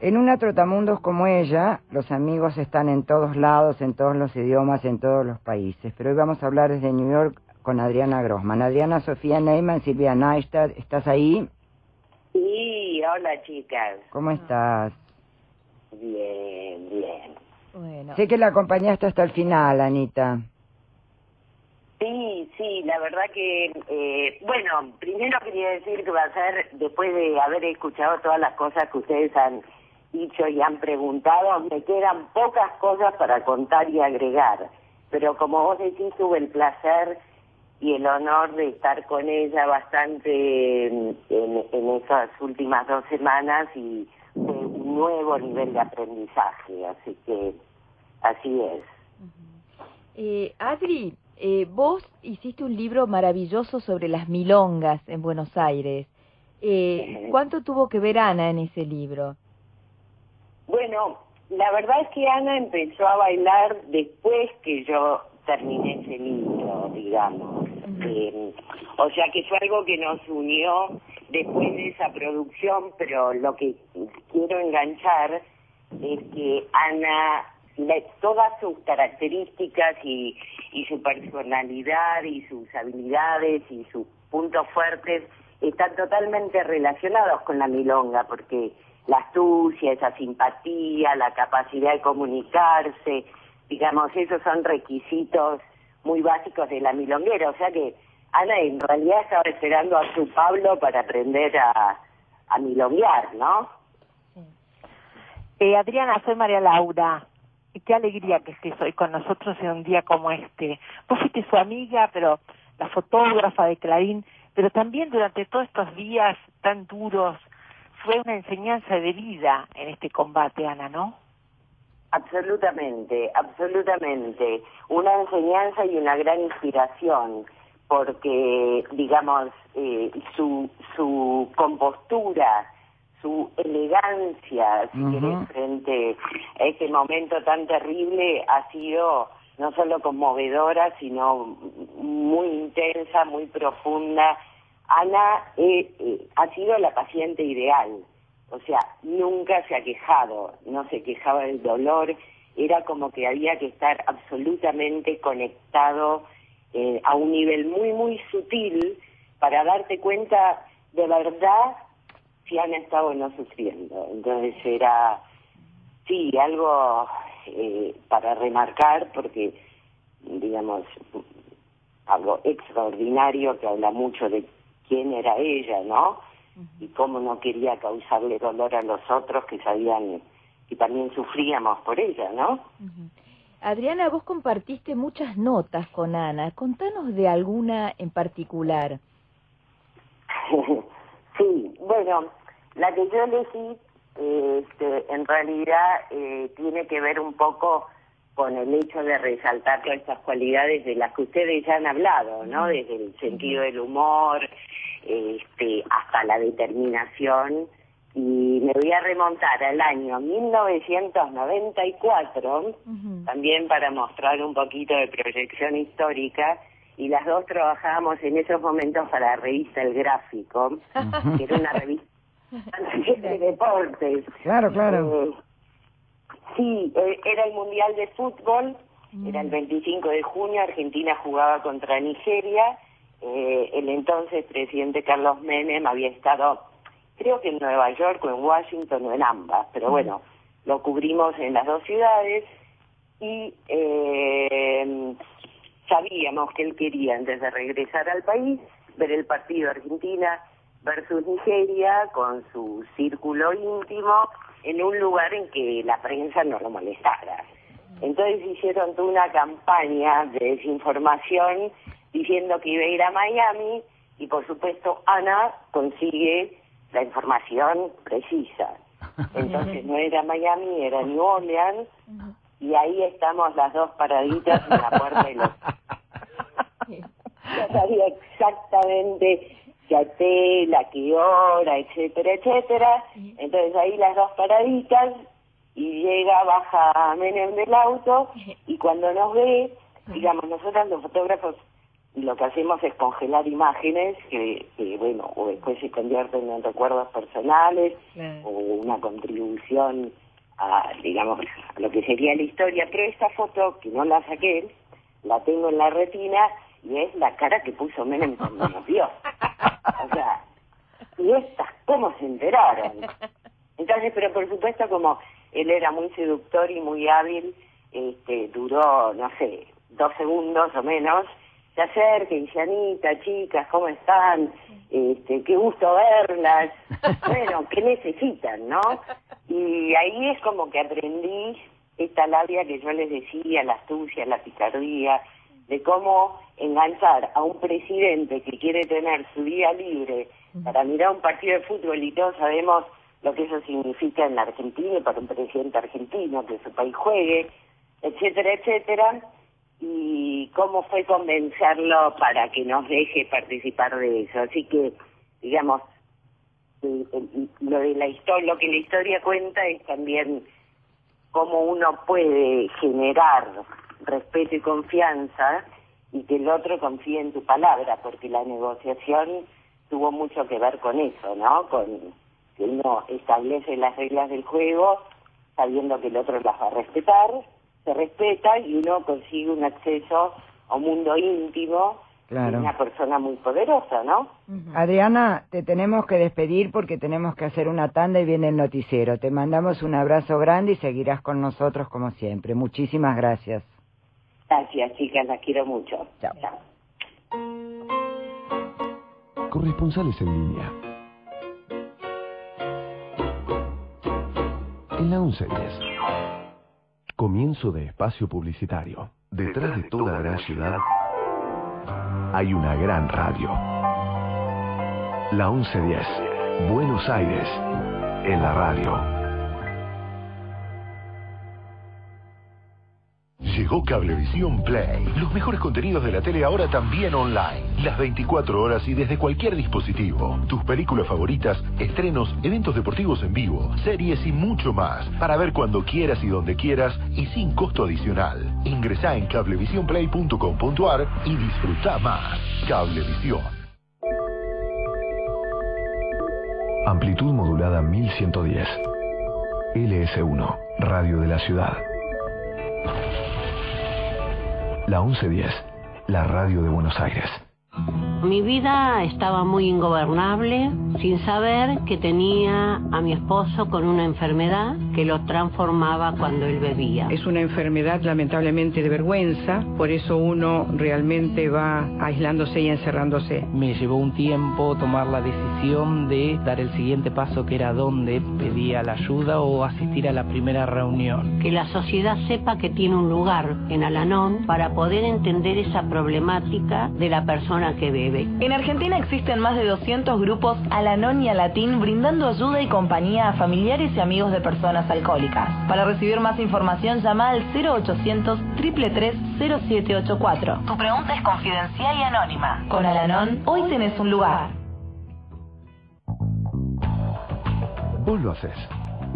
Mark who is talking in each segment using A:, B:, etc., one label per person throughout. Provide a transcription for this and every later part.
A: En una trotamundos como ella, los amigos están en todos lados, en todos los idiomas, en todos los países. Pero hoy vamos a hablar desde New York con Adriana Grossman. Adriana Sofía Neyman, Silvia Neistat, ¿estás ahí?
B: Sí, hola chicas.
A: ¿Cómo estás?
B: Bien, bien.
C: Bueno.
A: Sé que la acompañaste hasta el final, Anita.
B: Sí, la verdad que, bueno, primero quería decir que va a ser, después de haber escuchado todas las cosas que ustedes han dicho y han preguntado, me quedan pocas cosas para contar y agregar. Pero como vos decís, tuve el placer y el honor de estar con ella bastante en esas últimas 2 semanas y fue un nuevo nivel de aprendizaje, así que así es.
C: Adri, vos hiciste un libro maravilloso sobre las milongas en Buenos Aires. ¿Cuánto tuvo que ver Ana en ese libro?
B: Bueno, la verdad es que Ana empezó a bailar después que yo terminé ese libro, digamos. O sea que fue algo que nos unió después de esa producción, pero lo que quiero enganchar es que Ana, todas sus características y su personalidad y sus habilidades y sus puntos fuertes están totalmente relacionados con la milonga, porque la astucia, esa simpatía, la capacidad de comunicarse, digamos, esos son requisitos muy básicos de la milonguera. O sea que Ana en realidad estaba esperando a su Pablo para aprender a milonguear, ¿no?
D: Adriana, soy María Laura. Qué alegría que estés hoy con nosotros en un día como este. Vos fuiste su amiga, pero la fotógrafa de Clarín, pero también durante todos estos días tan duros fue una enseñanza de vida en este combate, Ana, ¿no?
B: Absolutamente, absolutamente. Una enseñanza y una gran inspiración, porque, digamos, su compostura, su elegancia, si querés, frente a este momento tan terrible, ha sido no solo conmovedora, sino muy intensa, muy profunda. Ana ha sido la paciente ideal, o sea, nunca se ha quejado, no se quejaba del dolor, era como que había que estar absolutamente conectado a un nivel muy, muy sutil para darte cuenta de verdad si han estado o no sufriendo. Entonces era, sí, algo para remarcar, porque, digamos, algo extraordinario que habla mucho de quién era ella, ¿no? Y cómo no quería causarle dolor a los otros que sabían que también sufríamos por ella, ¿no?
C: Adriana, vos compartiste muchas notas con Ana. Contanos de alguna en particular.
B: Sí, bueno, la que yo elegí en realidad tiene que ver un poco con el hecho de resaltar todas estas cualidades de las que ustedes ya han hablado, ¿no? Desde el sentido del humor hasta la determinación. Y me voy a remontar al año 1994, también para mostrar un poquito de proyección histórica, y las dos trabajábamos en esos momentos para la revista El Gráfico, que era una revista de deportes.
A: Claro, claro.
B: Sí, era el Mundial de Fútbol, era el 25 de junio, Argentina jugaba contra Nigeria, el entonces presidente Carlos Menem había estado, creo que en Nueva York o en Washington o en ambas, pero bueno, lo cubrimos en las dos ciudades y sabíamos que él quería, antes de regresar al país, ver el partido Argentina versus Nigeria con su círculo íntimo en un lugar en que la prensa no lo molestara. Entonces hicieron toda una campaña de desinformación diciendo que iba a ir a Miami y por supuesto Ana consigue la información precisa. Entonces no era Miami, era New Orleans, y ahí estamos las dos paraditas en la puerta de los... Yo sabía exactamente qué hotel, a qué hora, etcétera, etcétera. Entonces ahí las dos paraditas, y baja Menem del auto, y cuando nos ve, digamos, nosotros los fotógrafos y lo que hacemos es congelar imágenes que bueno, o después se convierten en recuerdos personales, o una contribución a, digamos, a lo que sería la historia. Pero esta foto, que no la saqué, la tengo en la retina, y es la cara que puso Menem cuando nos vio. O sea, y estas, ¿cómo se enteraron? Entonces, pero por supuesto, como él era muy seductor y muy hábil, duró, no sé, 2 segundos o menos, se acerca y dice: Anita, chicas, ¿cómo están? Qué gusto verlas. Bueno, ¿qué necesitan, no? Y ahí es como que aprendí esta labia que yo les decía, la astucia, la picardía, de cómo enganchar a un presidente que quiere tener su día libre para mirar un partido de fútbol, y todos sabemos lo que eso significa en la Argentina y para un presidente argentino, que su país juegue, etcétera, etcétera, y cómo fue convencerlo para que nos deje participar de eso. Así que, digamos, lo de la historia, lo que la historia cuenta es también cómo uno puede generar respeto y confianza y que el otro confíe en tu palabra, porque la negociación tuvo mucho que ver con eso, ¿no? Con que uno establece las reglas del juego sabiendo que el otro las va a respetar, se respeta y uno consigue un acceso a un mundo íntimo de una persona muy poderosa, ¿no?
A: Adriana, te tenemos que despedir porque tenemos que hacer una tanda y viene el noticiero. Te mandamos un abrazo grande y seguirás con nosotros como siempre. Muchísimas gracias.
B: Gracias, chicas, las quiero mucho.
A: Chao.
B: Chao.
E: Corresponsales en línea. En la 1110. Comienzo de espacio publicitario. Detrás de toda la gran ciudad hay una gran radio. La 1110. Buenos Aires. En la radio. Llegó Cablevisión Play. Los mejores contenidos de la tele ahora también online. Las 24 horas y desde cualquier dispositivo. Tus películas favoritas, estrenos, eventos deportivos en vivo, series y mucho más. Para ver cuando quieras y donde quieras y sin costo adicional. Ingresá en cablevisionplay.com.ar y disfruta más. Cablevisión. Amplitud modulada 1110. LS1, Radio de la Ciudad. La 1110, la radio de Buenos Aires.
F: Mi vida estaba muy ingobernable, sin saber que tenía a mi esposo con una enfermedad que lo transformaba cuando él bebía.
G: Es una enfermedad lamentablemente de vergüenza, por eso uno realmente va aislándose y encerrándose.
H: Me llevó un tiempo tomar la decisión de dar el siguiente paso, que era dónde pedía la ayuda o asistir a la primera reunión.
F: Que la sociedad sepa que tiene un lugar en Al-Anon para poder entender esa problemática de la persona que bebe.
I: En Argentina existen más de 200 grupos Al-Anon y Alatín brindando ayuda y compañía a familiares y amigos de personas alcohólicas. Para recibir más información llama al 0800 333 0784. Tu pregunta es confidencial y anónima. Con Al-Anon hoy tenés un lugar.
E: Vos lo haces.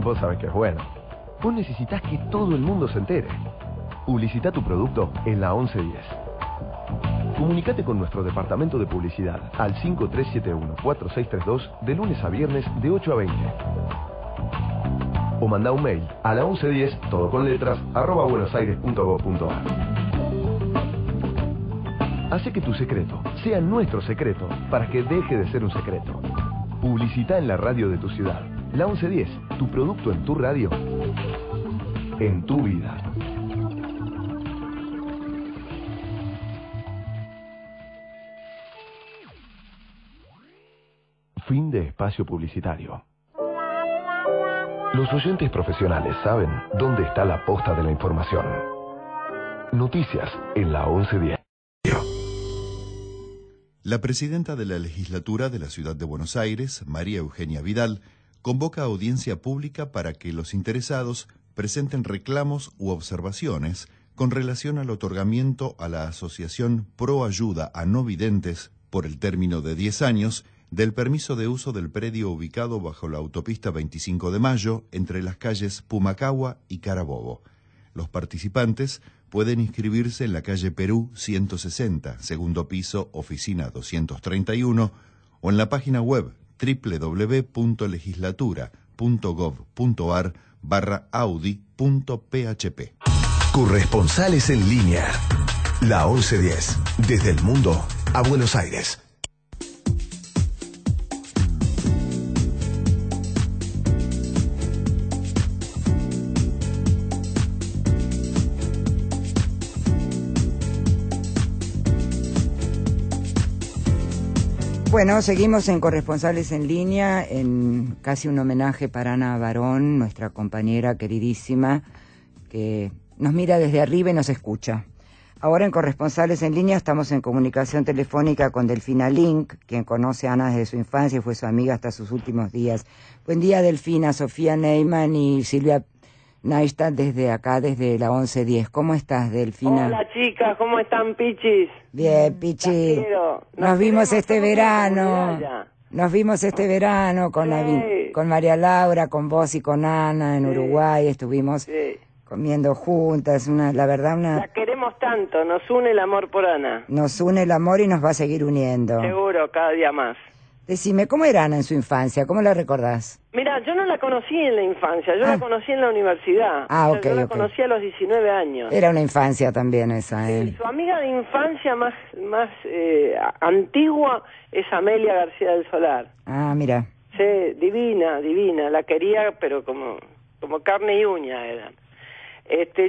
E: Vos sabés que es bueno. Vos necesitas que todo el mundo se entere. Publicita tu producto en la 1110. Comunicate con nuestro departamento de publicidad al 5371-4632 de lunes a viernes de 8 a 20. O manda un mail a la 1110, todo con letras, @buenosaires.gov.ar. Hace que tu secreto sea nuestro secreto para que deje de ser un secreto. Publicita en la radio de tu ciudad. La 1110, tu producto en tu radio, en tu vida. Fin de espacio publicitario. Los oyentes profesionales saben dónde está la posta de la información. Noticias en la 1110.
J: La presidenta de la legislatura de la Ciudad de Buenos Aires, María Eugenia Vidal, convoca audiencia pública para que los interesados presenten reclamos u observaciones con relación al otorgamiento a la Asociación Pro Ayuda a No Videntes por el término de 10 años del permiso de uso del predio ubicado bajo la autopista 25 de Mayo entre las calles Pumacagua y Carabobo. Los participantes pueden inscribirse en la calle Perú 160, segundo piso, oficina 231, o en la página web www.legislatura.gov.ar/audi.php.
E: Corresponsales en línea. La 1110. Desde el mundo a Buenos Aires.
A: Bueno, seguimos en Corresponsales en Línea, en casi un homenaje para Ana Barón, nuestra compañera queridísima, que nos mira desde arriba y nos escucha. Ahora en Corresponsales en Línea estamos en comunicación telefónica con Delfina Link, quien conoce a Ana desde su infancia y fue su amiga hasta sus últimos días. Buen día, Delfina, Sofía Neyman y Silvia Neistat desde acá, desde la 1110. ¿Cómo estás, Delfina?
K: Hola, chicas, ¿cómo están, Pichis?
A: Bien, Pichi. Nos vimos este verano. Nos vimos este verano con María Laura, con vos y con Ana en Uruguay. Estuvimos comiendo juntas. La verdad,
K: La queremos tanto, nos une el amor por Ana.
A: Nos une el amor y nos va a seguir uniendo.
K: Seguro, cada día más.
A: Decime, ¿cómo era Ana en su infancia? ¿Cómo la recordás?
K: Mira, yo no la conocí en la infancia, yo la conocí en la universidad. Yo la conocí a los 19 años.
A: Era una infancia también esa, ¿eh?
K: Su amiga de infancia más antigua es Amelia García del Solar.
A: Ah, mira.
K: Sí, divina, la quería, pero como carne y uña eran.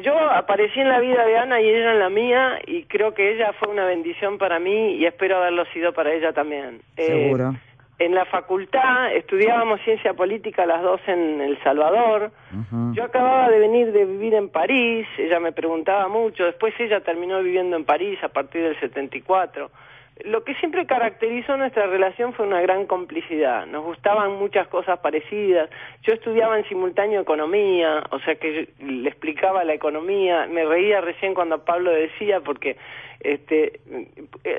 K: Yo aparecí en la vida de Ana y ella en la mía, y creo que ella fue una bendición para mí y espero haberlo sido para ella también.
A: Seguro.
K: En la facultad estudiábamos ciencia política las dos en El Salvador. Yo acababa de venir de vivir en París, ella me preguntaba mucho, después ella terminó viviendo en París a partir del 74. Lo que siempre caracterizó nuestra relación fue una gran complicidad. Nos gustaban muchas cosas parecidas. Yo estudiaba en simultáneo economía, o sea que yo le explicaba la economía. Me reía recién cuando Pablo decía, porque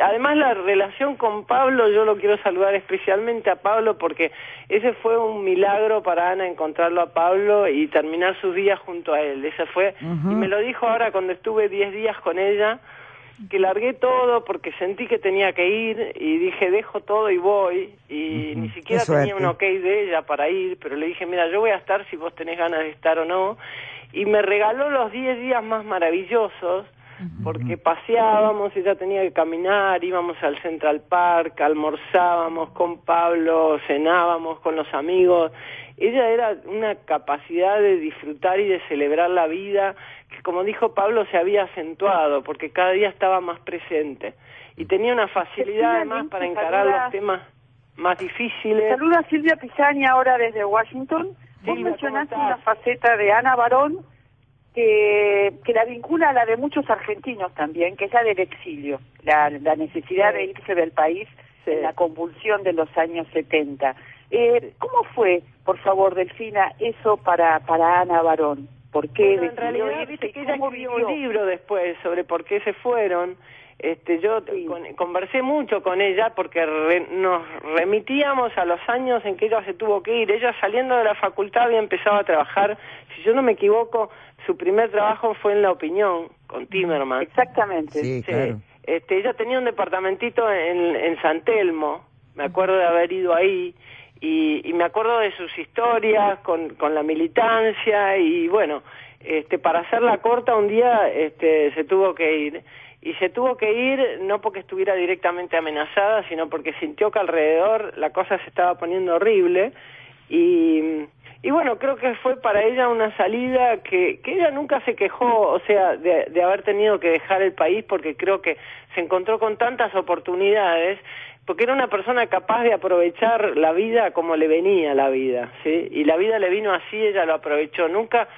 K: además la relación con Pablo, yo lo quiero saludar especialmente a Pablo, porque ese fue un milagro para Ana, encontrarlo a Pablo y terminar sus días junto a él. Ese fue, y me lo dijo ahora cuando estuve 10 días con ella, que largué todo porque sentí que tenía que ir y dije dejo todo y voy, y ni siquiera tenía un ok de ella para ir, pero le dije mira, yo voy a estar si vos tenés ganas de estar o no, y me regaló los 10 días más maravillosos porque paseábamos, ella tenía que caminar, íbamos al Central Park, almorzábamos con Pablo, cenábamos con los amigos. Ella era una capacidad de disfrutar y de celebrar la vida que, como dijo Pablo, se había acentuado porque cada día estaba más presente y tenía una facilidad además para encarar los temas más difíciles.
L: Saluda a Silvia Pisaña ahora desde Washington. Vos mencionaste una faceta de Ana Barón que la vincula a la de muchos argentinos también, que es la del exilio, la necesidad de irse del país en la convulsión de los años 70. ¿Cómo fue, por favor, Delfina, eso para Ana Barón? ¿Por qué
K: en realidad, viste que ella escribió un libro después sobre por qué se fueron. Yo conversé mucho con ella porque nos remitíamos a los años en que ella se tuvo que ir. Ella, saliendo de la facultad, había empezado a trabajar, si yo no me equivoco, su primer trabajo fue en La Opinión, con Timerman.
L: Exactamente.
A: Sí, claro.
K: Ella tenía un departamentito en San Telmo, me acuerdo de haber ido ahí, y me acuerdo de sus historias con la militancia, y bueno, para hacerla corta, un día se tuvo que ir. Y se tuvo que ir no porque estuviera directamente amenazada, sino porque sintió que alrededor la cosa se estaba poniendo horrible. Y bueno, creo que fue para ella una salida que ella nunca se quejó, o sea, de haber tenido que dejar el país, porque creo que se encontró con tantas oportunidades, porque era una persona capaz de aprovechar la vida como le venía la vida, ¿sí? Y la vida le vino así, ella lo aprovechó. Nunca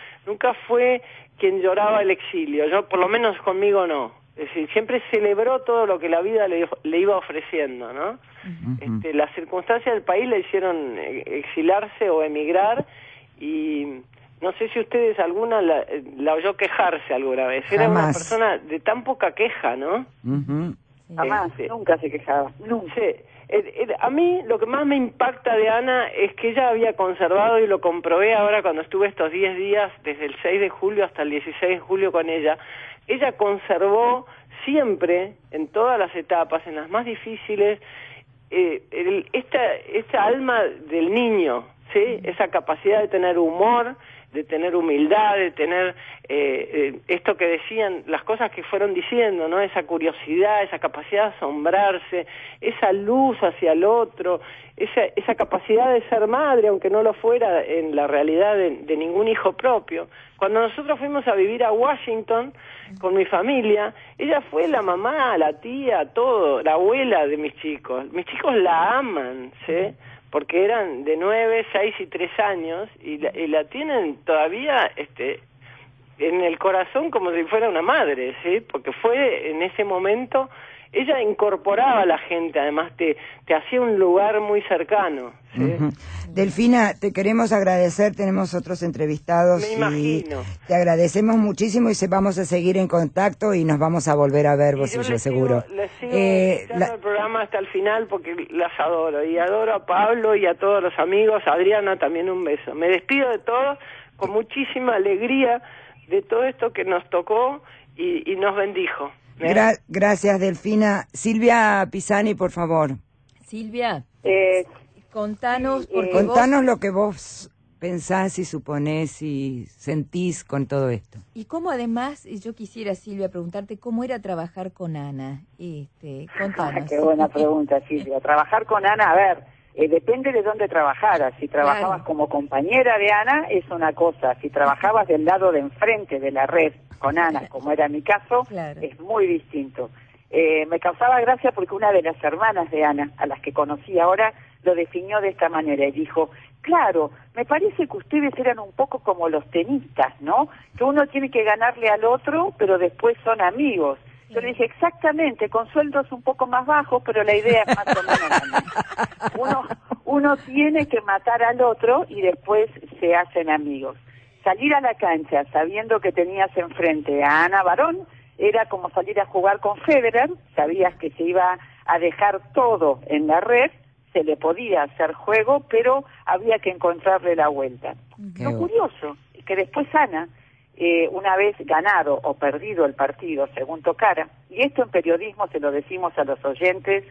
K: fue quien lloraba el exilio, yo por lo menos conmigo no. Es decir, siempre celebró todo lo que la vida le iba ofreciendo, ¿no? Las circunstancias del país le hicieron exilarse o emigrar, y no sé si ustedes alguna la oyó quejarse alguna vez. Era una persona de tan poca queja, ¿no?
L: Jamás, nunca se quejaba, nunca.
K: Sí. A mí lo que más me impacta de Ana es que ella había conservado, y lo comprobé ahora cuando estuve estos 10 días, desde el 6 de julio hasta el 16 de julio con ella conservó siempre, en todas las etapas, en las más difíciles, esta alma del niño, ¿sí? Esa capacidad de tener humor, de tener humildad, de tener esto que decían, las cosas que fueron diciendo, ¿no? Esa curiosidad, esa capacidad de asombrarse, esa luz hacia el otro, esa capacidad de ser madre, aunque no lo fuera en la realidad de ningún hijo propio. Cuando nosotros fuimos a vivir a Washington con mi familia, ella fue la mamá, la tía, todo, la abuela de mis chicos. Mis chicos la aman, ¿sí? Porque eran de 9, 6 y 3 años y la tienen todavía en el corazón como si fuera una madre, ¿sí? Porque fue en ese momento, ella incorporaba a la gente, además te hacía un lugar muy cercano, ¿sí?
A: Uh-huh. Delfina, te queremos agradecer, tenemos otros entrevistados.
K: Me imagino.
A: Te agradecemos muchísimo y vamos a seguir en contacto y nos vamos a volver a ver, vos y yo seguro.
K: Les sigo escuchando el programa hasta el final porque las adoro, y adoro a Pablo y a todos los amigos. Adriana, también un beso. Me despido de todos con muchísima alegría de todo esto que nos tocó y nos bendijo.
A: Gracias, Delfina. Silvia Pisani, por favor.
C: Silvia, contanos
A: lo que vos pensás y suponés y sentís con todo esto.
C: Y cómo además, yo quisiera, Silvia, preguntarte cómo era trabajar con Ana. Contanos.
L: Qué buena pregunta, Silvia. Trabajar con Ana, a ver, depende de dónde trabajaras. Si trabajabas como compañera de Ana, es una cosa. Si trabajabas del lado de enfrente de la red con Ana, como era mi caso, es muy distinto. Me causaba gracia porque una de las hermanas de Ana, a las que conocí ahora, lo definió de esta manera y dijo: claro, me parece que ustedes eran un poco como los tenistas, ¿no? Que uno tiene que ganarle al otro, pero después son amigos. Yo le dije: exactamente, con sueldos un poco más bajos, pero la idea es más o menos la misma. Uno tiene que matar al otro y después se hacen amigos. Salir a la cancha sabiendo que tenías enfrente a Ana Barón era como salir a jugar con Federer, sabías que se iba a dejar todo en la red, se le podía hacer juego, pero había que encontrarle la vuelta. Lo curioso es que después Ana, una vez ganado o perdido el partido, según tocara, y esto en periodismo se lo decimos a los oyentes,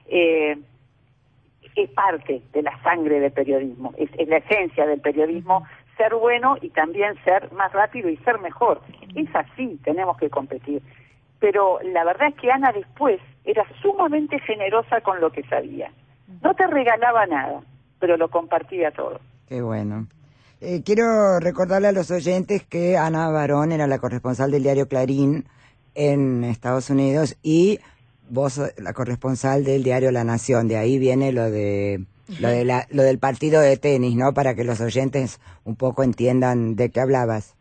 L: es parte de la sangre del periodismo, es la esencia del periodismo, ser bueno y también ser más rápido y ser mejor. Es así, tenemos que competir. Pero la verdad es que Ana después era sumamente generosa con lo que sabía. No te regalaba nada, pero lo compartía todo.
A: Qué bueno. Quiero recordarle a los oyentes que Ana Barón era la corresponsal del diario Clarín en Estados Unidos y vos la corresponsal del diario La Nación. De ahí viene lo del partido de tenis, ¿no? Para que los oyentes un poco entiendan de qué hablabas.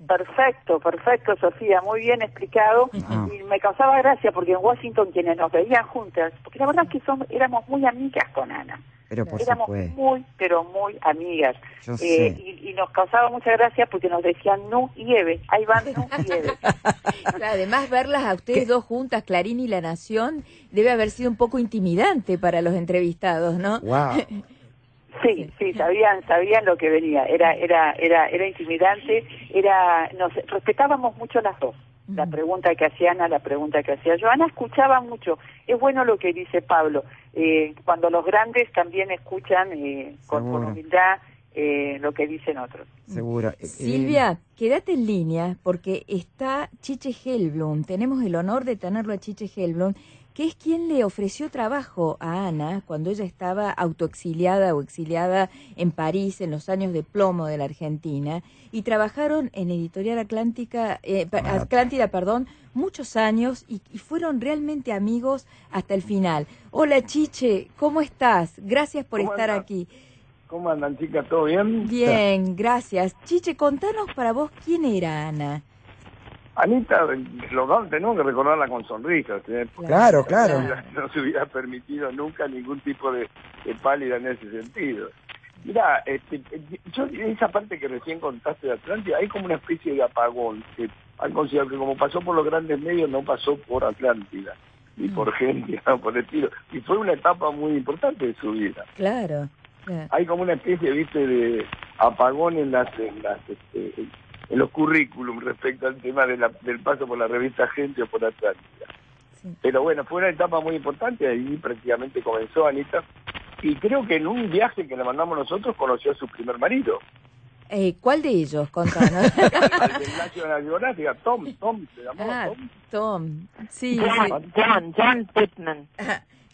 L: Perfecto, Sofía, muy bien explicado. Y me causaba gracia porque en Washington quienes nos veían juntas, porque la verdad es que éramos muy amigas con Ana.
A: Pero por
L: éramos
A: supuesto.
L: muy amigas.
A: Yo sé.
L: Y nos causaba mucha gracia porque nos decían Nu y Eve, ahí van Nu y Eve.
C: Además, verlas a ustedes dos juntas, Clarín y La Nación, debe haber sido un poco intimidante para los entrevistados, ¿no?
A: Wow.
L: Sí, sabían lo que venía. Era intimidante. Nos respetábamos mucho las dos. La pregunta que hacía Ana, la pregunta que hacía yo. Ana escuchaba mucho. Es bueno lo que dice Pablo. Cuando los grandes también escuchan con humildad lo que dicen otros.
A: Seguro.
C: Silvia, quédate en línea porque está Chiche Helblum. Tenemos el honor de tenerlo a Chiche Helblum, que es quien le ofreció trabajo a Ana cuando ella estaba autoexiliada o exiliada en París en los años de plomo de la Argentina, y trabajaron en Editorial Atlántida, muchos años y fueron realmente amigos hasta el final. Hola Chiche, ¿cómo estás? Gracias por estar aquí.
M: ¿Cómo andan, chicas? ¿Todo bien?
C: Bien, gracias. Chiche, contanos para vos quién era Ana.
M: Anita, tenemos que recordarla con sonrisa.
A: Claro.
M: No se hubiera permitido nunca ningún tipo de pálida en ese sentido. Mirá, yo esa parte que recién contaste de Atlántida, hay como una especie de apagón, que han considerado que como pasó por los grandes medios, no pasó por Atlántida. ni por gente, no, por el estilo. Y fue una etapa muy importante de su vida.
C: Claro.
M: Hay como una especie, viste, de apagón en los currículum respecto al tema del paso por la revista Gente o por Atlántida. Sí. Pero bueno, fue una etapa muy importante, ahí prácticamente comenzó Anita, y creo que en un viaje que le mandamos nosotros conoció a su primer marido.
C: ¿Cuál de ellos? Contanos.
M: Al del National Geographic, Tom, se llamó
C: Tom. Sí.
D: John Putman.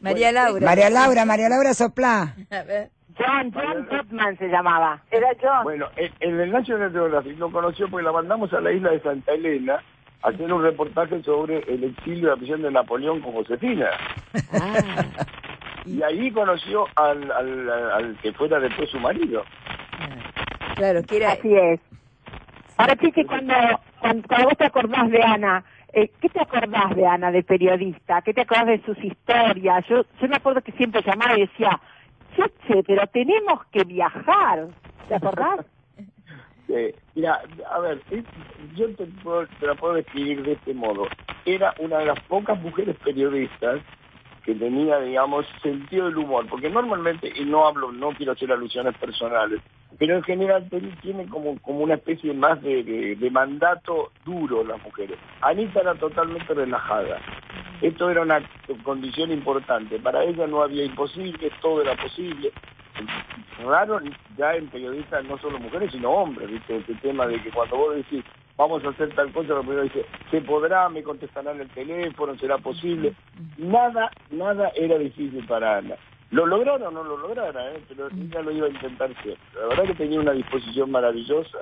C: María Laura.
A: María Laura Soplá.
C: A ver.
D: John Putman se llamaba.
L: Era John.
M: Bueno, en el National Geographic lo conoció porque la mandamos a la isla de Santa Elena a hacer un reportaje sobre el exilio y la prisión de Napoleón con Josefina. Y ahí conoció al que fuera después su marido.
C: Claro, que era...
D: Así es. Ahora, Chiche, cuando vos te acordás de Ana, ¿qué te acordás de Ana, de periodista? ¿Qué te acordás de sus historias? Yo me acuerdo que siempre llamaba y decía, Chiche, pero tenemos que viajar. ¿Te acordás?
M: Mira, a ver, yo te la puedo describir de este modo. Era una de las pocas mujeres periodistas que tenía, digamos, sentido del humor, porque normalmente, y no quiero hacer alusiones personales, pero en general tiene como una especie más de mandato duro las mujeres. Anita era totalmente relajada. Esto era una condición importante. Para ella no había imposible, todo era posible. Raro ya en periodistas no solo mujeres, sino hombres, ¿viste? Este tema de que cuando vos decís, vamos a hacer tal cosa, lo primero dice, ¿se podrá? ¿Me contestarán el teléfono? ¿Será posible? Nada era difícil para Ana. Lo lograron o no lo lograron, pero ella lo iba a intentar siempre. La verdad que tenía una disposición maravillosa,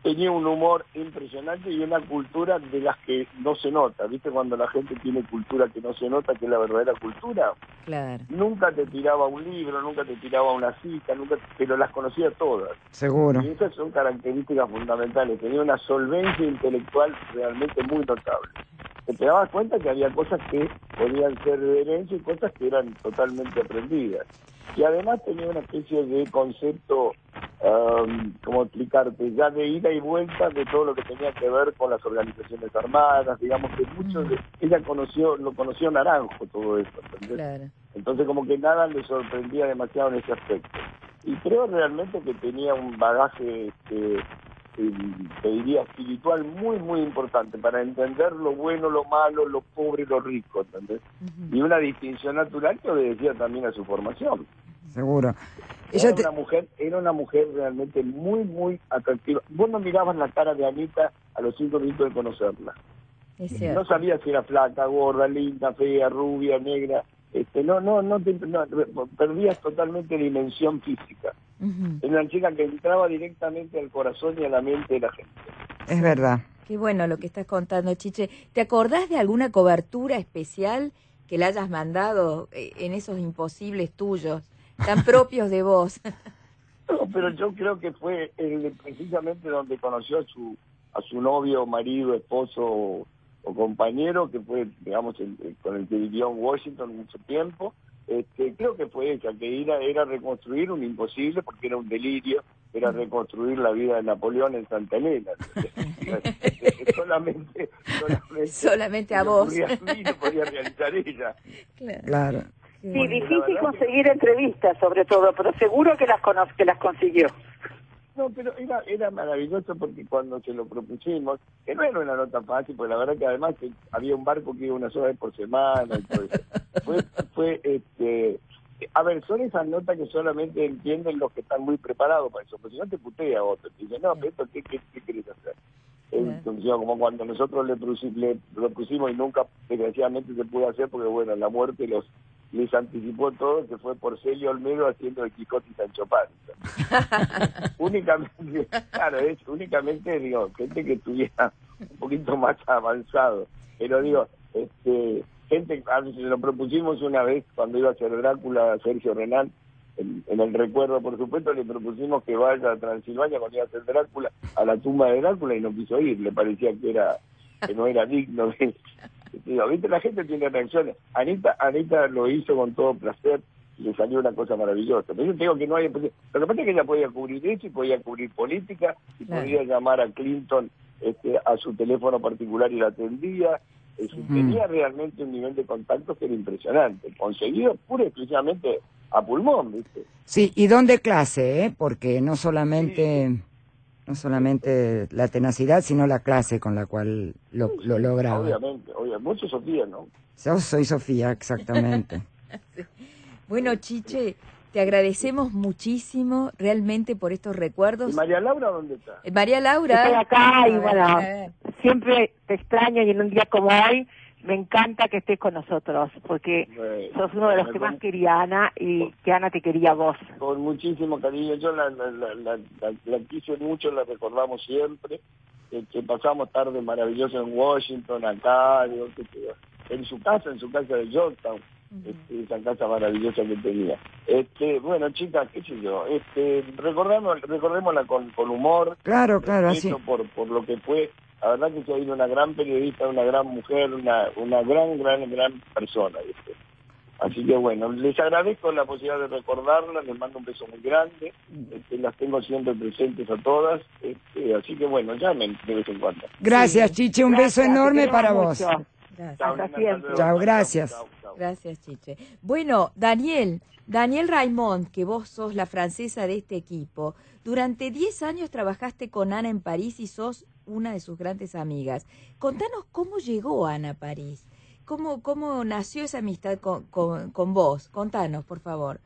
M: tenía un humor impresionante y una cultura de las que no se nota. ¿Viste cuando la gente tiene cultura que no se nota, que es la verdadera cultura?
C: Claro.
M: Nunca te tiraba un libro, nunca te tiraba una cita, pero las conocía todas.
A: Seguro.
M: Y esas son características fundamentales. Tenía una solvencia intelectual realmente muy notable. Te dabas cuenta que había cosas que podían ser de herencia y cosas que eran totalmente aprendidas. Y además tenía una especie de concepto, ¿cómo explicarte? Ya de ida y vuelta de todo lo que tenía que ver con las organizaciones armadas, digamos que ella lo conoció Naranjo, todo eso, ¿entendés? Claro. Entonces como que nada le sorprendía demasiado en ese aspecto. Y creo realmente que tenía un bagaje, te diría, espiritual muy, muy importante para entender lo bueno, lo malo, lo pobre y lo rico, ¿entendés? Y una distinción natural que obedecía también a su formación.
A: Seguro.
M: Era una mujer realmente muy, muy atractiva. Vos no mirabas la cara de Anita a los 5 minutos de conocerla. No sabías si era flaca, gorda, linda, fea, rubia, negra. Perdías totalmente dimensión física. Era una chica que entraba directamente al corazón y a la mente de la gente.
A: Es verdad.
C: Qué bueno lo que estás contando, Chiche. ¿Te acordás de alguna cobertura especial que le hayas mandado en esos imposibles tuyos, tan propios de vos?
M: No, pero yo creo que fue precisamente donde conoció a su novio, marido, esposo o compañero, que fue, digamos, con el que vivió en Washington mucho tiempo. Creo que fue ella, que era reconstruir un imposible, porque era un delirio, era reconstruir la vida de Napoleón en Santa Elena. solamente
C: a vos.
M: Lo podía realizar ella.
A: Claro.
L: Sí, difícil conseguir entrevistas, sobre todo, pero seguro que las consiguió.
M: No, pero era maravilloso porque cuando se lo propusimos, que no era una nota fácil, porque la verdad que además había un barco que iba una sola vez por semana y todo eso. A ver, son esas notas que solamente entienden los que están muy preparados para eso, porque si no te putea otro, te dice, no, pero esto, ¿qué querés hacer? Entonces, como cuando nosotros le propusimos y nunca desgraciadamente se pudo hacer, porque bueno, la muerte les anticipó todo, que fue por Celio Olmedo haciendo el Quijote y Sancho Panza. únicamente, digo, gente que estuviera un poquito más avanzado. Pero digo, gente, se lo propusimos una vez cuando iba a hacer Drácula a Sergio Renán, en el recuerdo, por supuesto, le propusimos que vaya a Transilvania cuando iba a hacer Drácula, a la tumba de Drácula, y no quiso ir, le parecía que no era digno de... Digo, ¿viste? La gente tiene reacciones. Anita lo hizo con todo placer y le salió una cosa maravillosa. Pero yo te digo que no hay... Lo que pasa es que ella podía cubrir eso y podía cubrir política y podía llamar a Clinton a su teléfono particular y la atendía. Tenía realmente un nivel de contacto que era impresionante, conseguido pura y exclusivamente a pulmón, ¿viste?
A: Sí, y don de clase, porque no solamente la tenacidad, sino la clase con la cual lo lograba.
M: Obviamente, mucho Sofía, ¿no?
A: Yo soy Sofía, exactamente.
C: Sí. Bueno, Chiche, te agradecemos muchísimo realmente por estos recuerdos.
M: ¿Y María Laura dónde está?
C: María Laura.
D: Estoy acá y bueno, siempre te extraño y en un día como hoy me encanta que estés con nosotros, porque sos uno de los que más quería Ana y que Ana te quería a vos.
M: Con muchísimo cariño, yo la quise mucho, la recordamos siempre, que pasamos tardes maravillosas en Washington, acá, en su casa de Yorktown, esa casa maravillosa que tenía. Bueno, chicas, qué sé yo, recordémosla con humor,
A: claro, así.
M: Por lo que fue. La verdad que se ha ido una gran periodista, una gran mujer, una gran persona, ¿viste? Así que bueno, les agradezco la posibilidad de recordarla, les mando un beso muy grande, las tengo siempre presentes a todas, así que bueno, llamen de vez en cuando.
A: Gracias, Chiche, un beso enorme para vos.
C: Gracias.
A: Chao, gracias.
C: Gracias, Chiche. Bueno, Daniel Raimond, que vos sos la francesa de este equipo, durante 10 años trabajaste con Ana en París y sos una de sus grandes amigas. Contanos cómo llegó Ana a París, cómo nació esa amistad con vos. Contanos, por favor.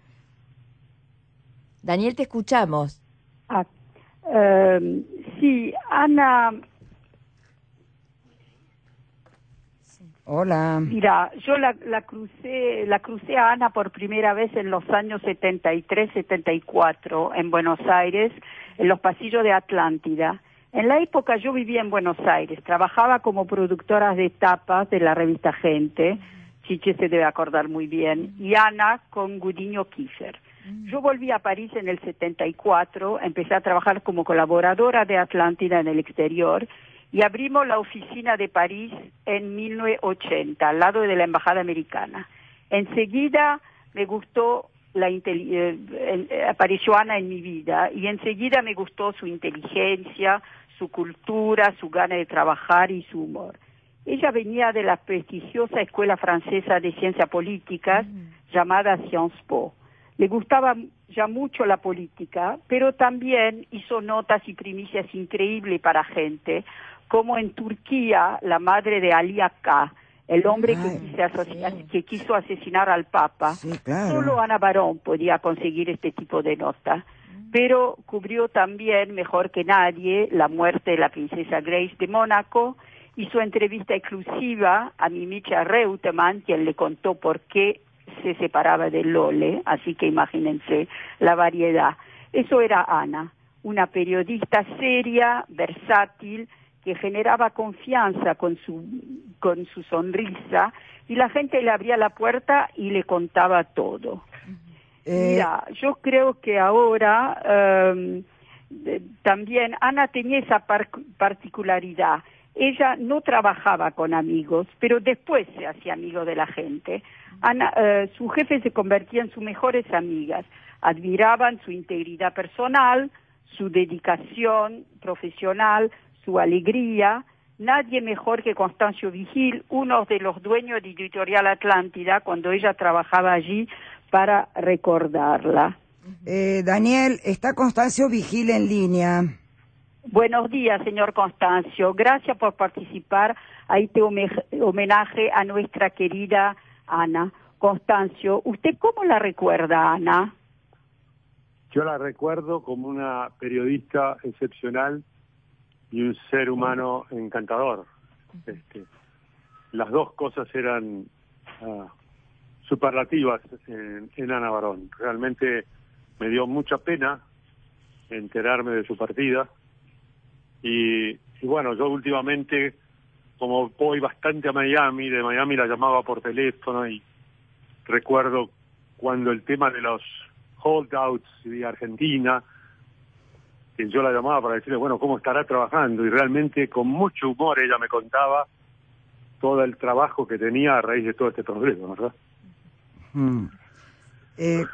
C: Daniel, te escuchamos.
L: Sí, Ana...
A: Hola.
L: Mira, yo la crucé a Ana por primera vez en los años 73, 74 en Buenos Aires, en los pasillos de Atlántida. En la época yo vivía en Buenos Aires, trabajaba como productora de tapas de la revista Gente, Chiche se debe acordar muy bien, y Ana con Gudiño Kiefer. Yo volví a París en el 74, empecé a trabajar como colaboradora de Atlántida en el exterior, y abrimos la oficina de París en 1980, al lado de la Embajada Americana. Enseguida me gustó apareció Ana en mi vida, y enseguida me gustó su inteligencia, su cultura, su gana de trabajar y su humor. Ella venía de la prestigiosa Escuela Francesa de Ciencias Políticas, llamada Sciences Po. Le gustaba ya mucho la política, pero también hizo notas y primicias increíbles para gente, como en Turquía, la madre de Ali Akka, el hombre que quiso asesinar al Papa.
A: Sí, claro.
L: Solo Ana Barón podía conseguir este tipo de nota. Pero cubrió también, mejor que nadie, la muerte de la princesa Grace de Mónaco, hizo entrevista exclusiva a Mimicha Reutemann, quien le contó por qué se separaba de Lole, así que imagínense la variedad. Eso era Ana, una periodista seria, versátil, que generaba confianza con su sonrisa, y la gente le abría la puerta y le contaba todo. Mira, yo creo que ahora también Ana tenía esa particularidad. Ella no trabajaba con amigos, pero después se hacía amigo de la gente. Ana, su jefe se convertía en sus mejores amigas. Admiraban su integridad personal, su dedicación profesional, su alegría. Nadie mejor que Constancio Vigil, uno de los dueños de Editorial Atlántida, cuando ella trabajaba allí, para recordarla.
A: Daniel, está Constancio Vigil en línea.
L: Buenos días, señor Constancio. Gracias por participar a este homenaje a nuestra querida Ana. Constancio, ¿usted cómo la recuerda, Ana?
N: Yo la recuerdo como una periodista excepcional y un ser humano encantador. Las dos cosas eran superlativas en Ana Barón. Realmente me dio mucha pena enterarme de su partida. Y bueno, yo últimamente, como voy bastante a Miami, de Miami la llamaba por teléfono, y recuerdo cuando el tema de los holdouts de Argentina, que yo la llamaba para decirle, bueno, ¿cómo estará trabajando? Y realmente con mucho humor ella me contaba todo el trabajo que tenía a raíz de todo este problema, ¿verdad?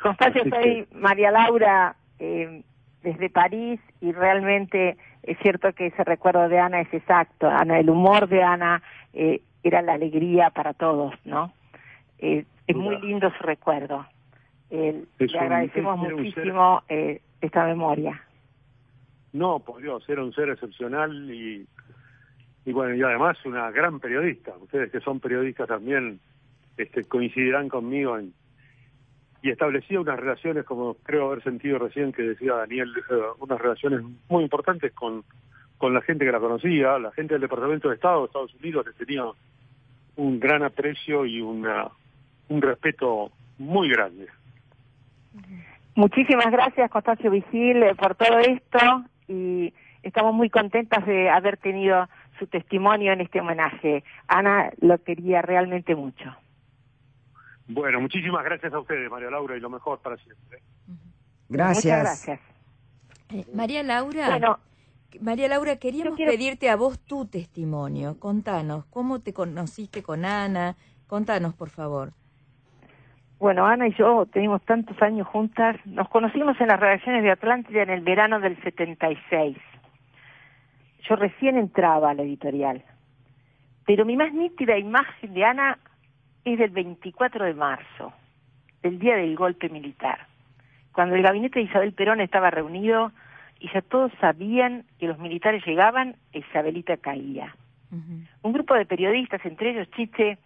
D: Constancio, soy María Laura, desde París, y realmente es cierto que ese recuerdo de Ana es exacto. Ana, el humor de Ana es era la alegría para todos, ¿no? Es muy lindo su recuerdo. Le agradecemos muchísimo esta memoria.
N: No, por Dios, era un ser excepcional y bueno, y además una gran periodista. Ustedes que son periodistas también coincidirán conmigo y establecía unas relaciones, como creo haber sentido recién que decía Daniel, unas relaciones muy importantes con la gente que la conocía. La gente del Departamento de Estado de Estados Unidos le tenía un gran aprecio y un respeto muy grande.
D: Muchísimas gracias, Constancio Vigil, por todo esto, y estamos muy contentas de haber tenido su testimonio en este homenaje. Ana lo quería realmente mucho.
N: Bueno, muchísimas gracias a ustedes, María Laura, y lo mejor para siempre.
A: Gracias.
D: Muchas gracias.
C: María Laura, queríamos pedirte a vos tu testimonio. Contanos, ¿cómo te conociste con Ana? Contanos, por favor.
D: Bueno, Ana y yo tenemos tantos años juntas. Nos conocimos en las redacciones de Atlántida en el verano del 76. Yo recién entraba a la editorial. Pero mi más nítida imagen de Ana es del 24 de marzo, del día del golpe militar, cuando el gabinete de Isabel Perón estaba reunido y ya todos sabían que los militares llegaban e Isabelita caía. Un grupo de periodistas, entre ellos Chiche,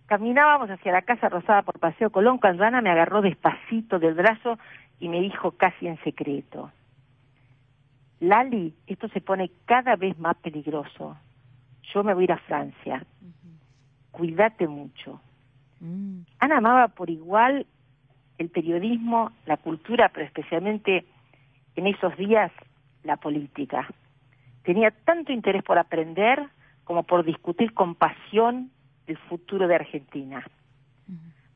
D: caminábamos hacia la Casa Rosada por Paseo Colón cuando Ana me agarró despacito del brazo y me dijo casi en secreto: Lali, esto se pone cada vez más peligroso. Yo me voy a ir a Francia. Cuídate mucho. Ana amaba por igual el periodismo, la cultura, pero especialmente en esos días la política. Tenía tanto interés por aprender como por discutir con pasión el futuro de Argentina.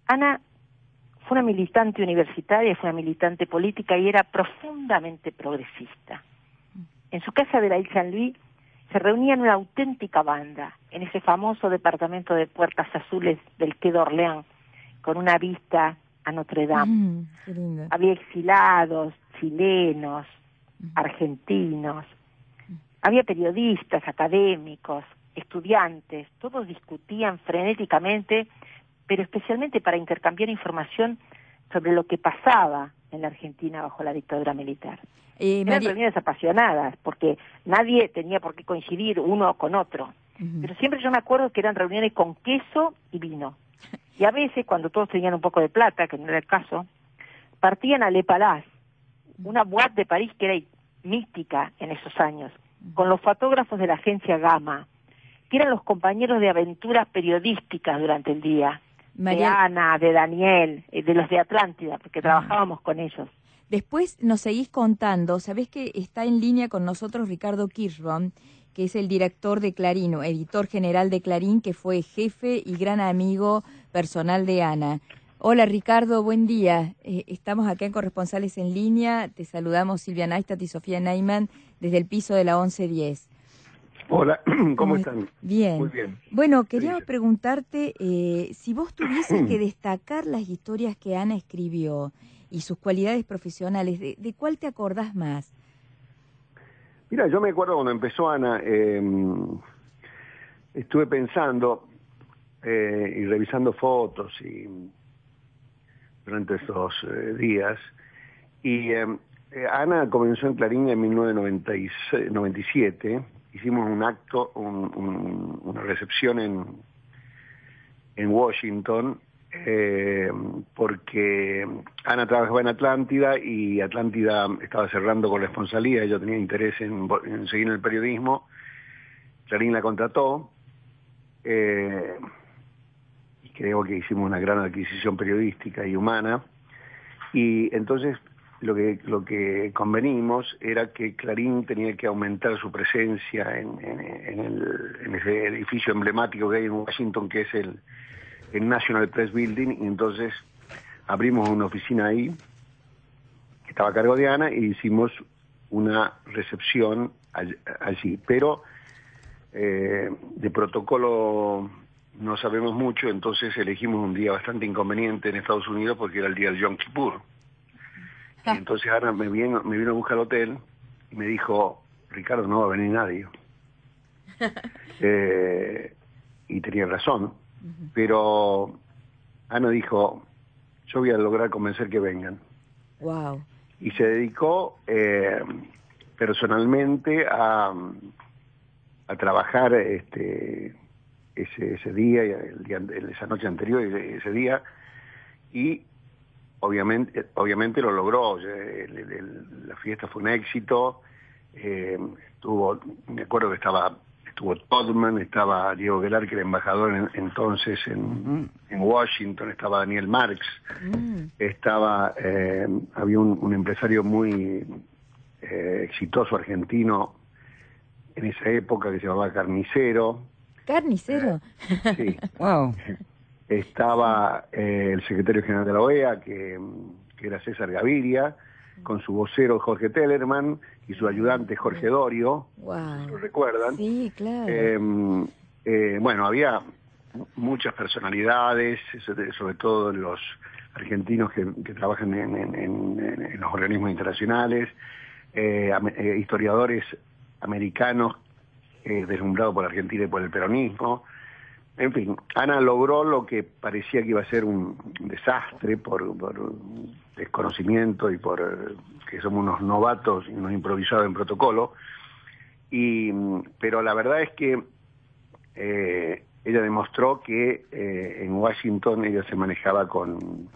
D: Ana fue una militante universitaria, fue una militante política y era profundamente progresista. En su casa de la Ile Saint-Louis se reunían una auténtica banda en ese famoso departamento de Puertas Azules del Quai d'Orléans, con una vista a Notre Dame.
C: Qué lindo.
D: Había exilados, chilenos, argentinos, había periodistas, académicos, estudiantes, todos discutían frenéticamente, pero especialmente para intercambiar información sobre lo que pasaba en la Argentina bajo la dictadura militar. Eran reuniones apasionadas, porque nadie tenía por qué coincidir uno con otro. Pero siempre yo me acuerdo que eran reuniones con queso y vino. Y a veces, cuando todos tenían un poco de plata, que no era el caso, partían a Le Palais, una boîte de París que era mística en esos años, con los fotógrafos de la agencia Gama, que eran los compañeros de aventuras periodísticas durante el día. De Ana, de Daniel, de los de Atlántida, porque trabajábamos con ellos.
C: Después nos seguís contando, sabés que está en línea con nosotros Ricardo Kirschbaum, que es el director de Clarín, o editor general de Clarín, que fue jefe y gran amigo personal de Ana. Hola Ricardo, buen día. Estamos acá en Corresponsales en Línea, te saludamos Silvia Neistat y Sofía Neyman desde el piso de la 1110.
O: Hola, ¿cómo están?
C: Bien.
O: Muy bien.
C: Bueno, queríamos preguntarte si vos tuvieses que destacar las historias que Ana escribió y sus cualidades profesionales, ¿de cuál te acordás más?
O: Mira, yo me acuerdo cuando empezó Ana, estuve pensando y revisando fotos y durante estos días, y Ana comenzó en Clarín en 1997, hicimos un acto, una recepción en Washington, porque Ana trabajaba en Atlántida y Atlántida estaba cerrando corresponsalía, ella tenía interés en seguir en el periodismo, Clarín la contrató, y creo que hicimos una gran adquisición periodística y humana, y entonces lo que convenimos era que Clarín tenía que aumentar su presencia en ese edificio emblemático que hay en Washington, que es el National Press Building, y entonces abrimos una oficina ahí, que estaba a cargo de Ana, y hicimos una recepción allí. Pero de protocolo no sabemos mucho, entonces elegimos un día bastante inconveniente en Estados Unidos porque era el día del Yom Kippur. Y entonces Ana me vino a buscar al hotel y me dijo: Ricardo, no va a venir nadie. y tenía razón, pero Ana dijo, yo voy a lograr convencer que vengan.
C: Wow.
O: Y se dedicó personalmente a trabajar ese día, esa noche anterior y ese día, y obviamente lo logró. La fiesta fue un éxito. Me acuerdo que estuvo Todman, estaba Diego Guelar, que era embajador entonces en Washington, estaba Daniel Marx, había un empresario muy exitoso argentino en esa época que se llamaba Carnicero.
C: ¿Carnicero?
O: Sí.
C: Wow.
O: Estaba el secretario general de la OEA, que era César Gaviria, con su vocero Jorge Tellerman y su ayudante Jorge Dorio.
C: Wow.
O: ¿Lo recuerdan?
C: Sí, claro.
O: Bueno, había muchas personalidades, sobre todo los argentinos que trabajan en los organismos internacionales, historiadores americanos deslumbrados por Argentina y por el peronismo. En fin, Ana logró lo que parecía que iba a ser un desastre por desconocimiento y por que somos unos novatos y unos improvisados en protocolo. Pero la verdad es que ella demostró que en Washington ella se manejaba con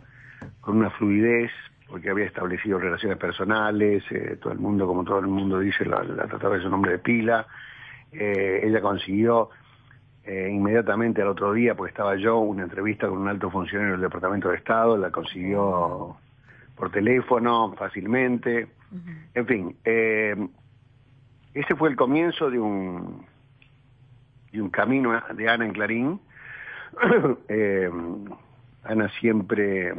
O: una fluidez, porque había establecido relaciones personales, todo el mundo, como todo el mundo dice, la trataba de su nombre de pila. Ella consiguió inmediatamente al otro día, porque estaba yo, una entrevista con un alto funcionario del Departamento de Estado, la consiguió por teléfono fácilmente. En fin, ese fue el comienzo de un camino de Ana en Clarín. Ana siempre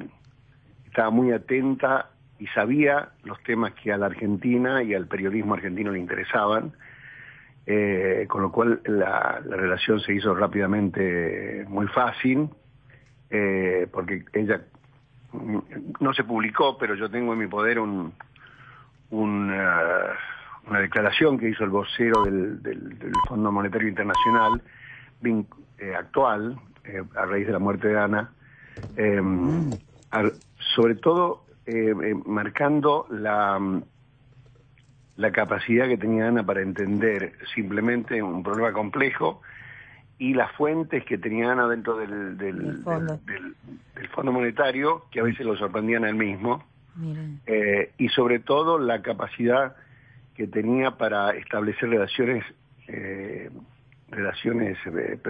O: estaba muy atenta y sabía los temas que a la Argentina y al periodismo argentino le interesaban, con lo cual la relación se hizo rápidamente muy fácil, porque ella no se publicó, pero yo tengo en mi poder una declaración que hizo el vocero del Fondo Monetario Internacional actual, a raíz de la muerte de Ana, sobre todo marcando la capacidad que tenía Ana para entender simplemente un problema complejo y las fuentes que tenía Ana dentro del Fondo Monetario, que a veces lo sorprendían a él mismo, y sobre todo la capacidad que tenía para establecer relaciones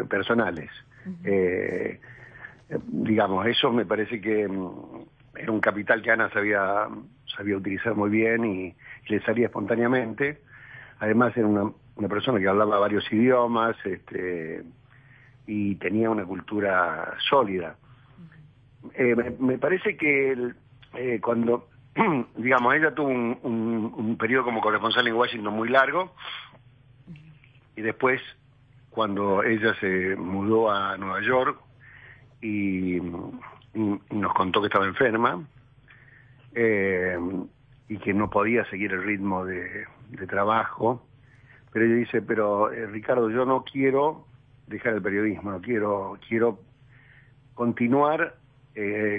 O: personales. Digamos, eso me parece que era un capital que Ana sabía utilizar muy bien y le salía espontáneamente. Además era una persona que hablaba varios idiomas, y tenía una cultura sólida. Me parece que cuando, digamos, ella tuvo un periodo como corresponsal en Washington muy largo, y después, cuando ella se mudó a Nueva York y nos contó que estaba enferma, y que no podía seguir el ritmo de trabajo, pero ella dice, pero Ricardo, yo no quiero dejar el periodismo, no quiero continuar